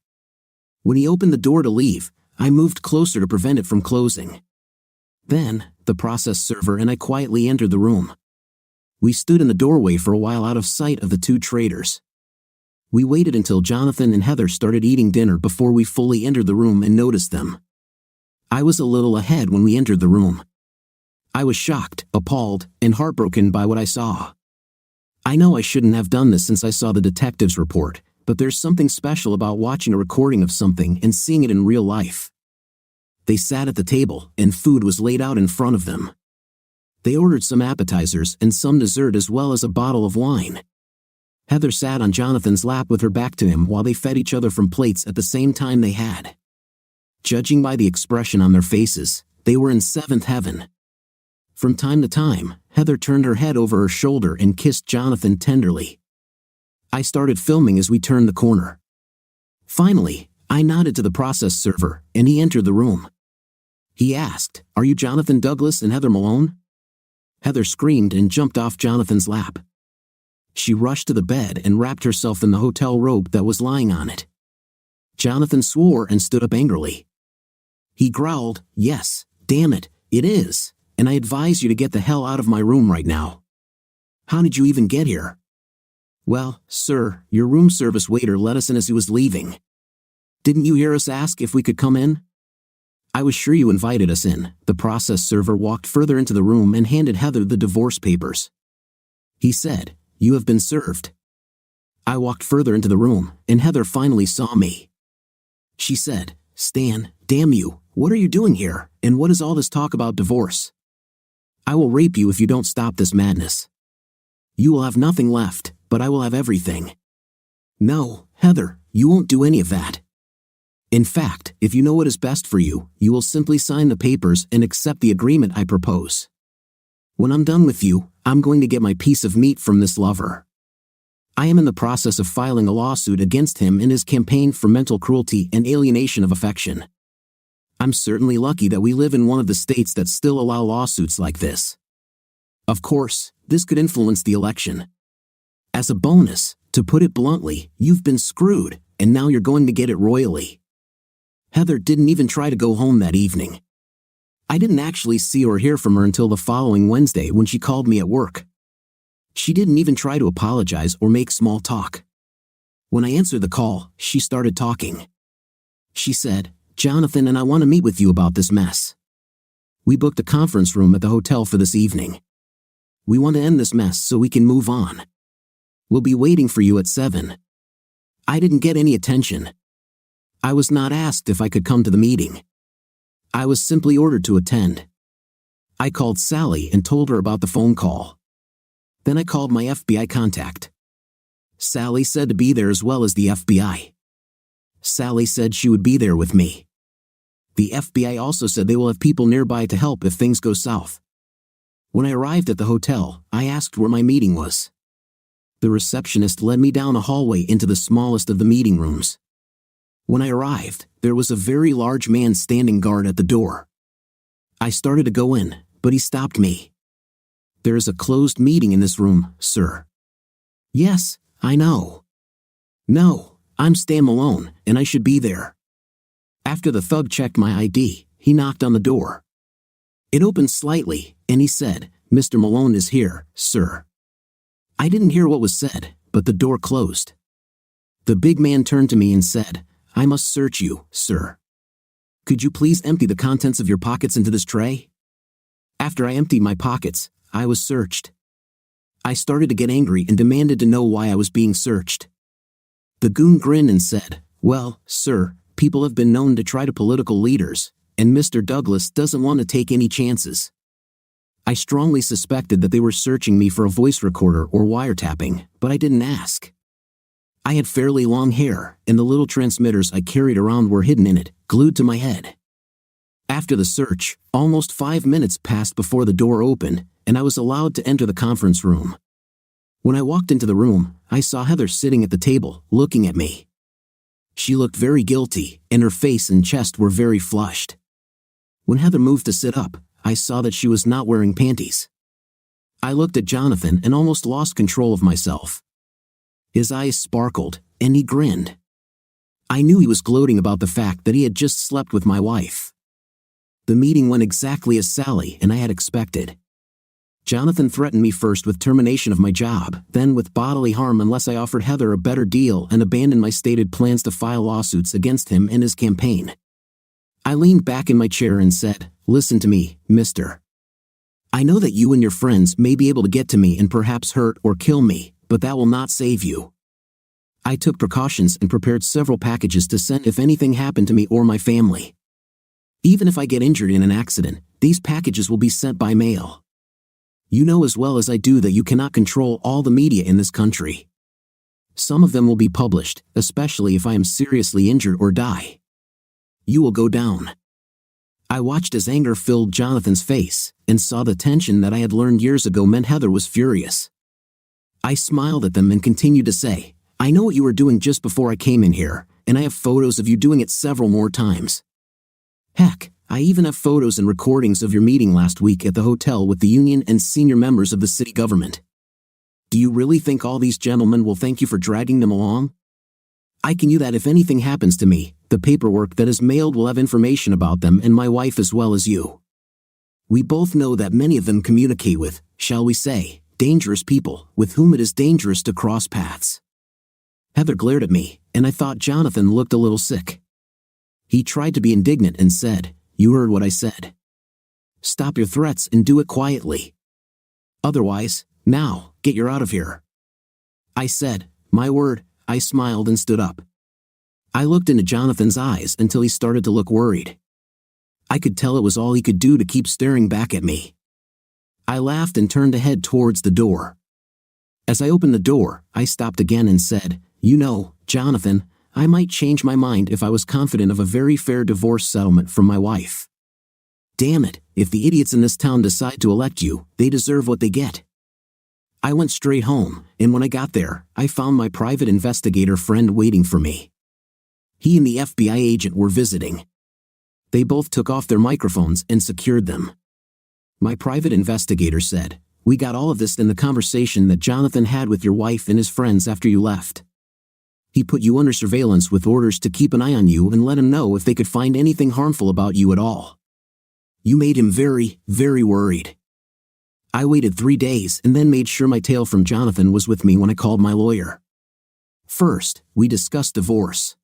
When he opened the door to leave, I moved closer to prevent it from closing. Then, the process server and I quietly entered the room. We stood in the doorway for a while out of sight of the two traitors. We waited until Jonathan and Heather started eating dinner before we fully entered the room and noticed them. I was a little ahead when we entered the room. I was shocked, appalled, and heartbroken by what I saw. I know I shouldn't have done this since I saw the detective's report, but there's something special about watching a recording of something and seeing it in real life. They sat at the table, and food was laid out in front of them. They ordered some appetizers and some dessert as well as a bottle of wine. Heather sat on Jonathan's lap with her back to him while they fed each other from plates at the same time they had. Judging by the expression on their faces, they were in seventh heaven. From time to time, Heather turned her head over her shoulder and kissed Jonathan tenderly. I started filming as we turned the corner. Finally, I nodded to the process server, and he entered the room. He asked, "Are you Jonathan Douglas and Heather Malone?" Heather screamed and jumped off Jonathan's lap. She rushed to the bed and wrapped herself in the hotel robe that was lying on it. Jonathan swore and stood up angrily. He growled, "Yes, damn it, it is, and I advise you to get the hell out of my room right now." "How did you even get here?" "Well, sir, your room service waiter let us in as he was leaving." "Didn't you hear us ask if we could come in?" "I was sure you invited us in." The process server walked further into the room and handed Heather the divorce papers. He said, "You have been served." I walked further into the room, and Heather finally saw me. She said, "Stan, damn you, what are you doing here, and what is all this talk about divorce? I will rape you if you don't stop this madness. You will have nothing left, but I will have everything." "No, Heather, you won't do any of that. In fact, if you know what is best for you, you will simply sign the papers and accept the agreement I propose. When I'm done with you, I'm going to get my piece of meat from this lover. I am in the process of filing a lawsuit against him in his campaign for mental cruelty and alienation of affection. I'm certainly lucky that we live in one of the states that still allow lawsuits like this. Of course, this could influence the election. As a bonus, to put it bluntly, you've been screwed, and now you're going to get it royally." Heather didn't even try to go home that evening. I didn't actually see or hear from her until the following Wednesday when she called me at work. She didn't even try to apologize or make small talk. When I answered the call, she started talking. She said, "Jonathan and I want to meet with you about this mess. We booked a conference room at the hotel for this evening. We want to end this mess so we can move on. We'll be waiting for you at 7. I didn't get any attention. I was not asked if I could come to the meeting. I was simply ordered to attend. I called Sally and told her about the phone call. Then I called my FBI contact. Sally said to be there as well as the FBI. Sally said she would be there with me. The FBI also said they will have people nearby to help if things go south. When I arrived at the hotel, I asked where my meeting was. The receptionist led me down a hallway into the smallest of the meeting rooms. When I arrived, there was a very large man standing guard at the door. I started to go in, but he stopped me. "There is a closed meeting in this room, sir." "Yes, I know." "No, I'm Stan Malone, and I should be there." After the thug checked my ID, he knocked on the door. It opened slightly, and he said, "Mr. Malone is here, sir." I didn't hear what was said, but the door closed. The big man turned to me and said, "I must search you, sir. Could you please empty the contents of your pockets into this tray?" After I emptied my pockets, I was searched. I started to get angry and demanded to know why I was being searched. The goon grinned and said, "Well, sir, people have been known to try to political leaders, and Mr. Douglas doesn't want to take any chances." I strongly suspected that they were searching me for a voice recorder or wiretapping, but I didn't ask. I had fairly long hair, and the little transmitters I carried around were hidden in it, glued to my head. After the search, almost 5 minutes passed before the door opened, and I was allowed to enter the conference room. When I walked into the room, I saw Heather sitting at the table, looking at me. She looked very guilty, and her face and chest were very flushed. When Heather moved to sit up, I saw that she was not wearing panties. I looked at Jonathan and almost lost control of myself. His eyes sparkled, and he grinned. I knew he was gloating about the fact that he had just slept with my wife. The meeting went exactly as Sally and I had expected. Jonathan threatened me first with termination of my job, then with bodily harm unless I offered Heather a better deal, and abandoned my stated plans to file lawsuits against him and his campaign. I leaned back in my chair and said, "Listen to me, mister. I know that you and your friends may be able to get to me and perhaps hurt or kill me, but that will not save you. I took precautions and prepared several packages to send if anything happened to me or my family. Even if I get injured in an accident, these packages will be sent by mail. You know as well as I do that you cannot control all the media in this country. Some of them will be published, especially if I am seriously injured or die. You will go down." I watched as anger filled Jonathan's face, and saw the tension that I had learned years ago meant Heather was furious. I smiled at them and continued to say, "I know what you were doing just before I came in here, and I have photos of you doing it several more times. Heck, I even have photos and recordings of your meeting last week at the hotel with the union and senior members of the city government. Do you really think all these gentlemen will thank you for dragging them along? I can you that if anything happens to me, the paperwork that is mailed will have information about them and my wife as well as you. We both know that many of them communicate with, shall we say, dangerous people, with whom it is dangerous to cross paths." Heather glared at me, and I thought Jonathan looked a little sick. He tried to be indignant and said, "You heard what I said. Stop your threats and do it quietly. Otherwise, now, get you out of here." I said, "My word." I smiled and stood up. I looked into Jonathan's eyes until he started to look worried. I could tell it was all he could do to keep staring back at me. I laughed and turned to head towards the door. As I opened the door, I stopped again and said, "You know, Jonathan, I might change my mind if I was confident of a very fair divorce settlement from my wife. Damn it, if the idiots in this town decide to elect you, they deserve what they get." I went straight home, and when I got there, I found my private investigator friend waiting for me. He and the FBI agent were visiting. They both took off their microphones and secured them. My private investigator said, "We got all of this in the conversation that Jonathan had with your wife and his friends after you left. He put you under surveillance with orders to keep an eye on you and let him know if they could find anything harmful about you at all. You made him very, very worried." I waited 3 days and then made sure my tail from Jonathan was with me when I called my lawyer. First, we discussed divorce.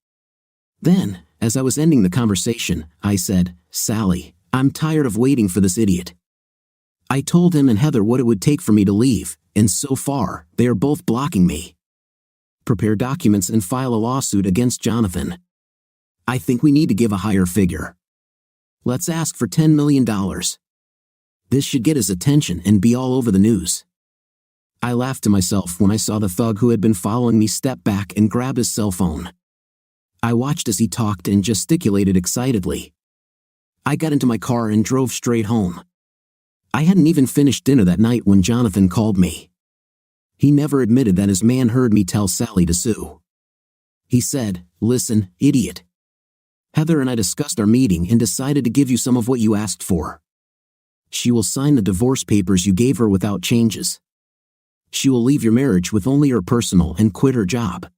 Then, as I was ending the conversation, I said, "Sally, I'm tired of waiting for this idiot." I told him and Heather what it would take for me to leave, and so far, they are both blocking me. Prepare documents and file a lawsuit against Jonathan. I think we need to give a higher figure. Let's ask for $10 million. This should get his attention and be all over the news. I laughed to myself when I saw the thug who had been following me step back and grab his cell phone. I watched as he talked and gesticulated excitedly. I got into my car and drove straight home. I hadn't even finished dinner that night when Jonathan called me. He never admitted that his man heard me tell Sally to sue. He said, "Listen, idiot. Heather and I discussed our meeting and decided to give you some of what you asked for. She will sign the divorce papers you gave her without changes. She will leave your marriage with only her personal and quit her job.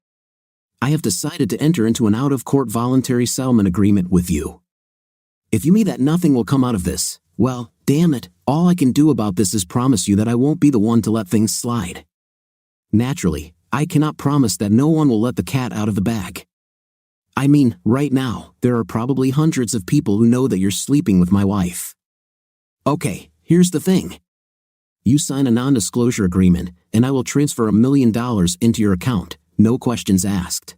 I have decided to enter into an out-of-court voluntary settlement agreement with you. If you mean that nothing will come out of this, well, damn it, all I can do about this is promise you that I won't be the one to let things slide. Naturally, I cannot promise that no one will let the cat out of the bag. I mean, right now, there are probably hundreds of people who know that you're sleeping with my wife. Okay, here's the thing. You sign a non-disclosure agreement, and I will transfer $1 million into your account, no questions asked.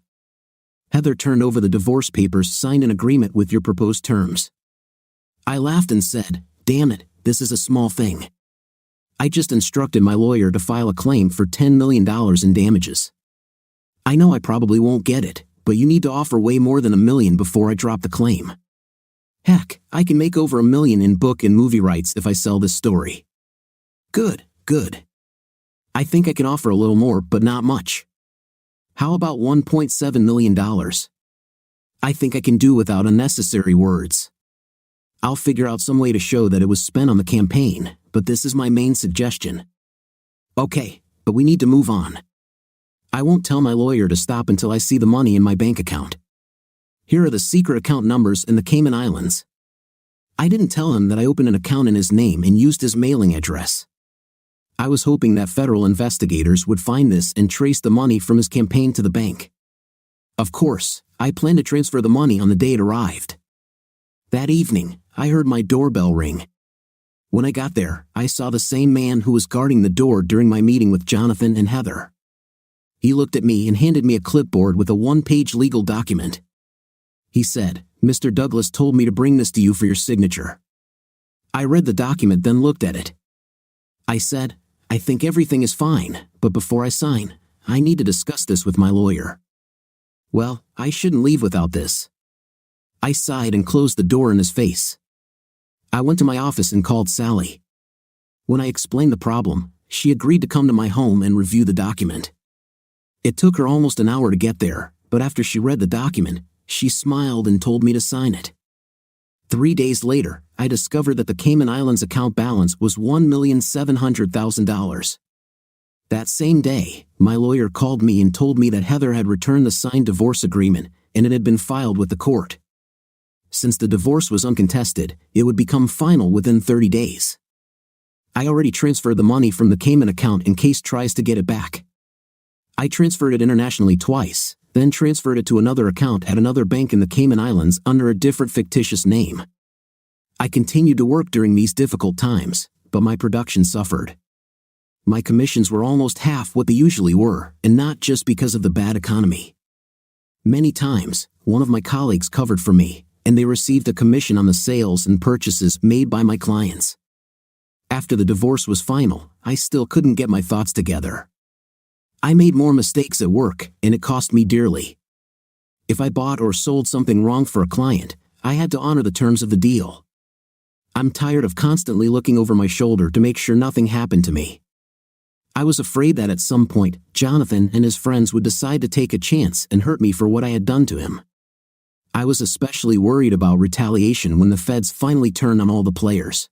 Heather turned over the divorce papers, signed an agreement with your proposed terms. I laughed and said, damn it, this is a small thing. I just instructed my lawyer to file a claim for $10 million in damages. I know I probably won't get it, but you need to offer way more than $1 million before I drop the claim. Heck, I can make over $1 million in book and movie rights if I sell this story. Good. I think I can offer a little more, but not much. How about $1.7 million? I think I can do without unnecessary words. I'll figure out some way to show that it was spent on the campaign, but this is my main suggestion. Okay, but we need to move on. I won't tell my lawyer to stop until I see the money in my bank account. Here are the secret account numbers in the Cayman Islands. I didn't tell him that I opened an account in his name and used his mailing address. I was hoping that federal investigators would find this and trace the money from his campaign to the bank. Of course, I planned to transfer the money on the day it arrived. That evening, I heard my doorbell ring. When I got there, I saw the same man who was guarding the door during my meeting with Jonathan and Heather. He looked at me and handed me a clipboard with a one-page legal document. He said, Mr. Douglas told me to bring this to you for your signature. I read the document, then looked at it. I said, I think everything is fine, but before I sign, I need to discuss this with my lawyer. Well, I shouldn't leave without this. I sighed and closed the door in his face. I went to my office and called Sally. When I explained the problem, she agreed to come to my home and review the document. It took her almost an hour to get there, but after she read the document, she smiled and told me to sign it. 3 days later, I discovered that the Cayman Islands account balance was $1,700,000. That same day, my lawyer called me and told me that Heather had returned the signed divorce agreement, and it had been filed with the court. Since the divorce was uncontested, it would become final within 30 days. I already transferred the money from the Cayman account in case tries to get it back. I transferred it internationally twice, then transferred it to another account at another bank in the Cayman Islands under a different fictitious name. I continued to work during these difficult times, but my production suffered. My commissions were almost half what they usually were, and not just because of the bad economy. Many times, one of my colleagues covered for me, and they received a commission on the sales and purchases made by my clients. After the divorce was final, I still couldn't get my thoughts together. I made more mistakes at work, and it cost me dearly. If I bought or sold something wrong for a client, I had to honor the terms of the deal. I'm tired of constantly looking over my shoulder to make sure nothing happened to me. I was afraid that at some point, Jonathan and his friends would decide to take a chance and hurt me for what I had done to him. I was especially worried about retaliation when the feds finally turned on all the players.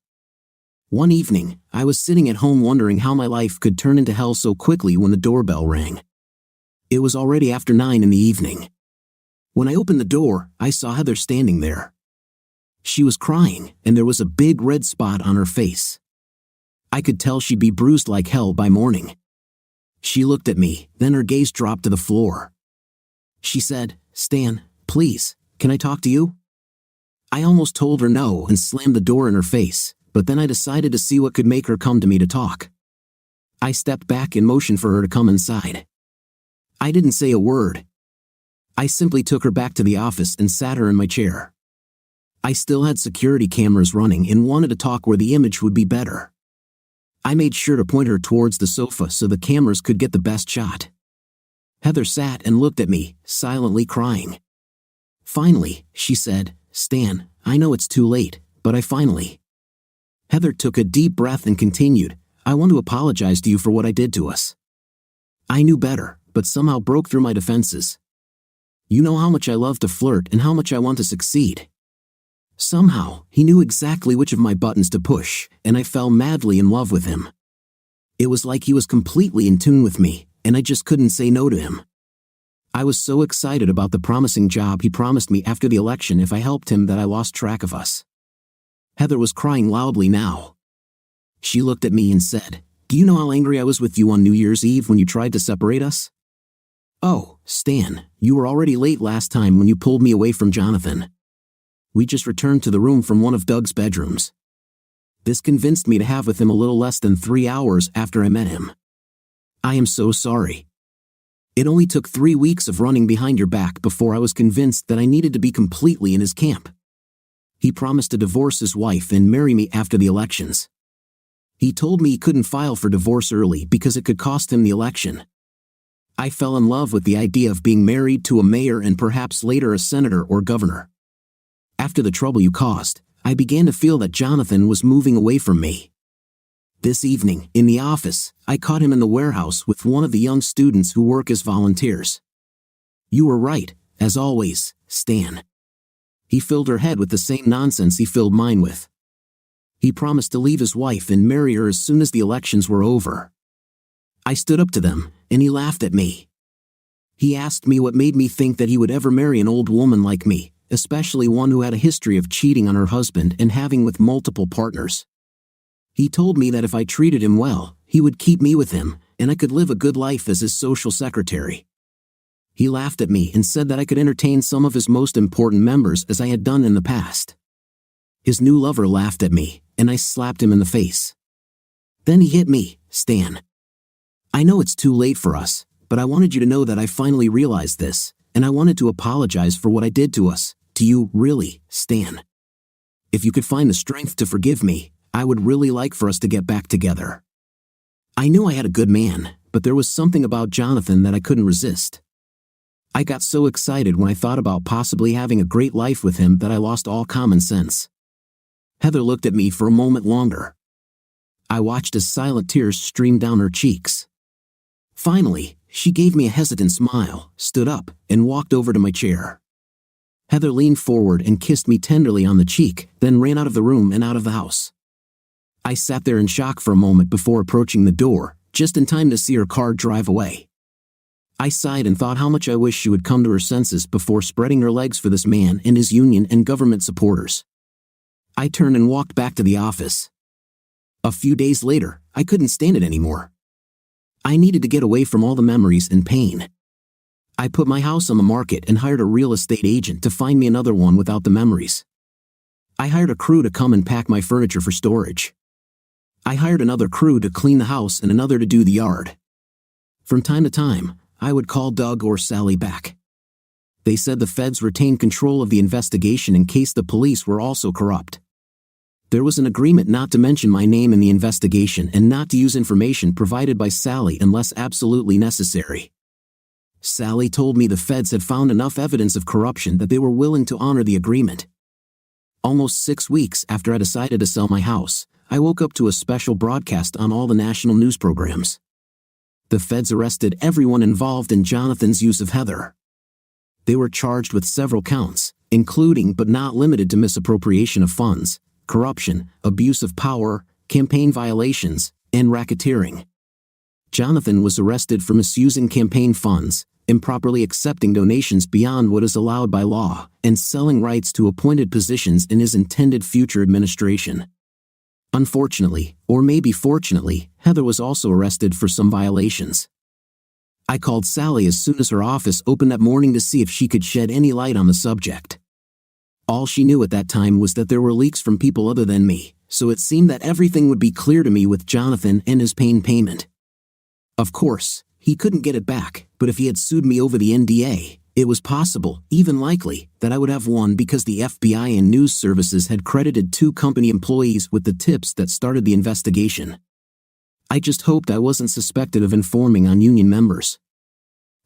One evening, I was sitting at home wondering how my life could turn into hell so quickly when the doorbell rang. It was already after 9 in the evening. When I opened the door, I saw Heather standing there. She was crying, and there was a big red spot on her face. I could tell she'd be bruised like hell by morning. She looked at me, then her gaze dropped to the floor. She said, Stan, please, can I talk to you? I almost told her no and slammed the door in her face, but then I decided to see what could make her come to me to talk. I stepped back and motioned for her to come inside. I didn't say a word. I simply took her back to the office and sat her in my chair. I still had security cameras running and wanted to talk where the image would be better. I made sure to point her towards the sofa so the cameras could get the best shot. Heather sat and looked at me, silently crying. Finally, she said, Stan, I know it's too late, but I finally... Heather took a deep breath and continued, I want to apologize to you for what I did to us. I knew better, but somehow broke through my defenses. You know how much I love to flirt and how much I want to succeed. Somehow, he knew exactly which of my buttons to push, and I fell madly in love with him. It was like he was completely in tune with me, and I just couldn't say no to him. I was so excited about the promising job he promised me after the election if I helped him that I lost track of us. Heather was crying loudly now. She looked at me and said, "Do you know how angry I was with you on New Year's Eve when you tried to separate us? Oh, Stan, you were already late last time when you pulled me away from Jonathan. We just returned to the room from one of Doug's bedrooms. This convinced me to have with him a little less than 3 hours after I met him. I am so sorry. It only took 3 weeks of running behind your back before I was convinced that I needed to be completely in his camp. He promised to divorce his wife and marry me after the elections. He told me he couldn't file for divorce early because it could cost him the election. I fell in love with the idea of being married to a mayor and perhaps later a senator or governor. After the trouble you caused, I began to feel that Jonathan was moving away from me. This evening, in the office, I caught him in the warehouse with one of the young students who work as volunteers. You were right, as always, Stan. He filled her head with the same nonsense he filled mine with. He promised to leave his wife and marry her as soon as the elections were over. I stood up to them, and he laughed at me. He asked me what made me think that he would ever marry an old woman like me, especially one who had a history of cheating on her husband and having with multiple partners. He told me that if I treated him well, he would keep me with him, and I could live a good life as his social secretary. He laughed at me and said that I could entertain some of his most important members as I had done in the past. His new lover laughed at me, and I slapped him in the face. Then he hit me, Stan. I know it's too late for us, but I wanted you to know that I finally realized this, and I wanted to apologize for what I did to us, to you, really, Stan. If you could find the strength to forgive me, I would really like for us to get back together. I knew I had a good man, but there was something about Jonathan that I couldn't resist. I got so excited when I thought about possibly having a great life with him that I lost all common sense. Heather looked at me for a moment longer. I watched as silent tears streamed down her cheeks. Finally, she gave me a hesitant smile, stood up, and walked over to my chair. Heather leaned forward and kissed me tenderly on the cheek, then ran out of the room and out of the house. I sat there in shock for a moment before approaching the door, just in time to see her car drive away. I sighed and thought how much I wished she would come to her senses before spreading her legs for this man and his union and government supporters. I turned and walked back to the office. A few days later, I couldn't stand it anymore. I needed to get away from all the memories and pain. I put my house on the market and hired a real estate agent to find me another one without the memories. I hired a crew to come and pack my furniture for storage. I hired another crew to clean the house and another to do the yard. From time to time, I would call Doug or Sally back. They said the feds retained control of the investigation in case the police were also corrupt. There was an agreement not to mention my name in the investigation and not to use information provided by Sally unless absolutely necessary. Sally told me the feds had found enough evidence of corruption that they were willing to honor the agreement. Almost 6 weeks after I decided to sell my house, I woke up to a special broadcast on all the national news programs. The feds arrested everyone involved in Jonathan's use of Heather. They were charged with several counts, including but not limited to misappropriation of funds, corruption, abuse of power, campaign violations, and racketeering. Jonathan was arrested for misusing campaign funds, improperly accepting donations beyond what is allowed by law, and selling rights to appointed positions in his intended future administration. Unfortunately, or maybe fortunately, Heather was also arrested for some violations. I called Sally as soon as her office opened that morning to see if she could shed any light on the subject. All she knew at that time was that there were leaks from people other than me, so it seemed that everything would be clear to me with Jonathan and his pain payment. Of course, he couldn't get it back, but if he had sued me over the NDA, it was possible, even likely, that I would have won because the FBI and news services had credited 2 company employees with the tips that started the investigation. I just hoped I wasn't suspected of informing on union members.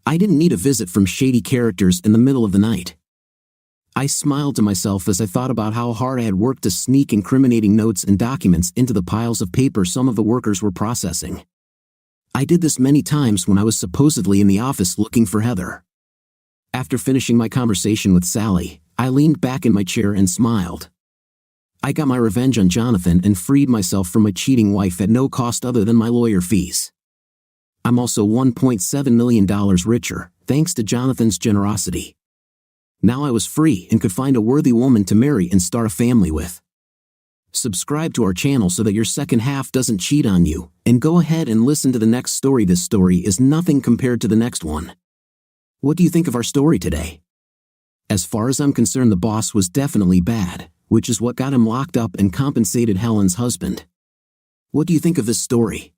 I didn't need a visit from shady characters in the middle of the night. I smiled to myself as I thought about how hard I had worked to sneak incriminating notes and documents into the piles of paper some of the workers were processing. I did this many times when I was supposedly in the office looking for Heather. After finishing my conversation with Sally, I leaned back in my chair and smiled. I got my revenge on Jonathan and freed myself from my cheating wife at no cost other than my lawyer fees. I'm also $1.7 million richer, thanks to Jonathan's generosity. Now I was free and could find a worthy woman to marry and start a family with. Subscribe to our channel so that your second half doesn't cheat on you, and go ahead and listen to the next story. This story is nothing compared to the next one. What do you think of our story today? As far as I'm concerned, the boss was definitely bad, which is what got him locked up and compensated Helen's husband. What do you think of this story?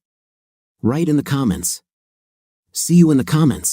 Write in the comments. See you in the comments.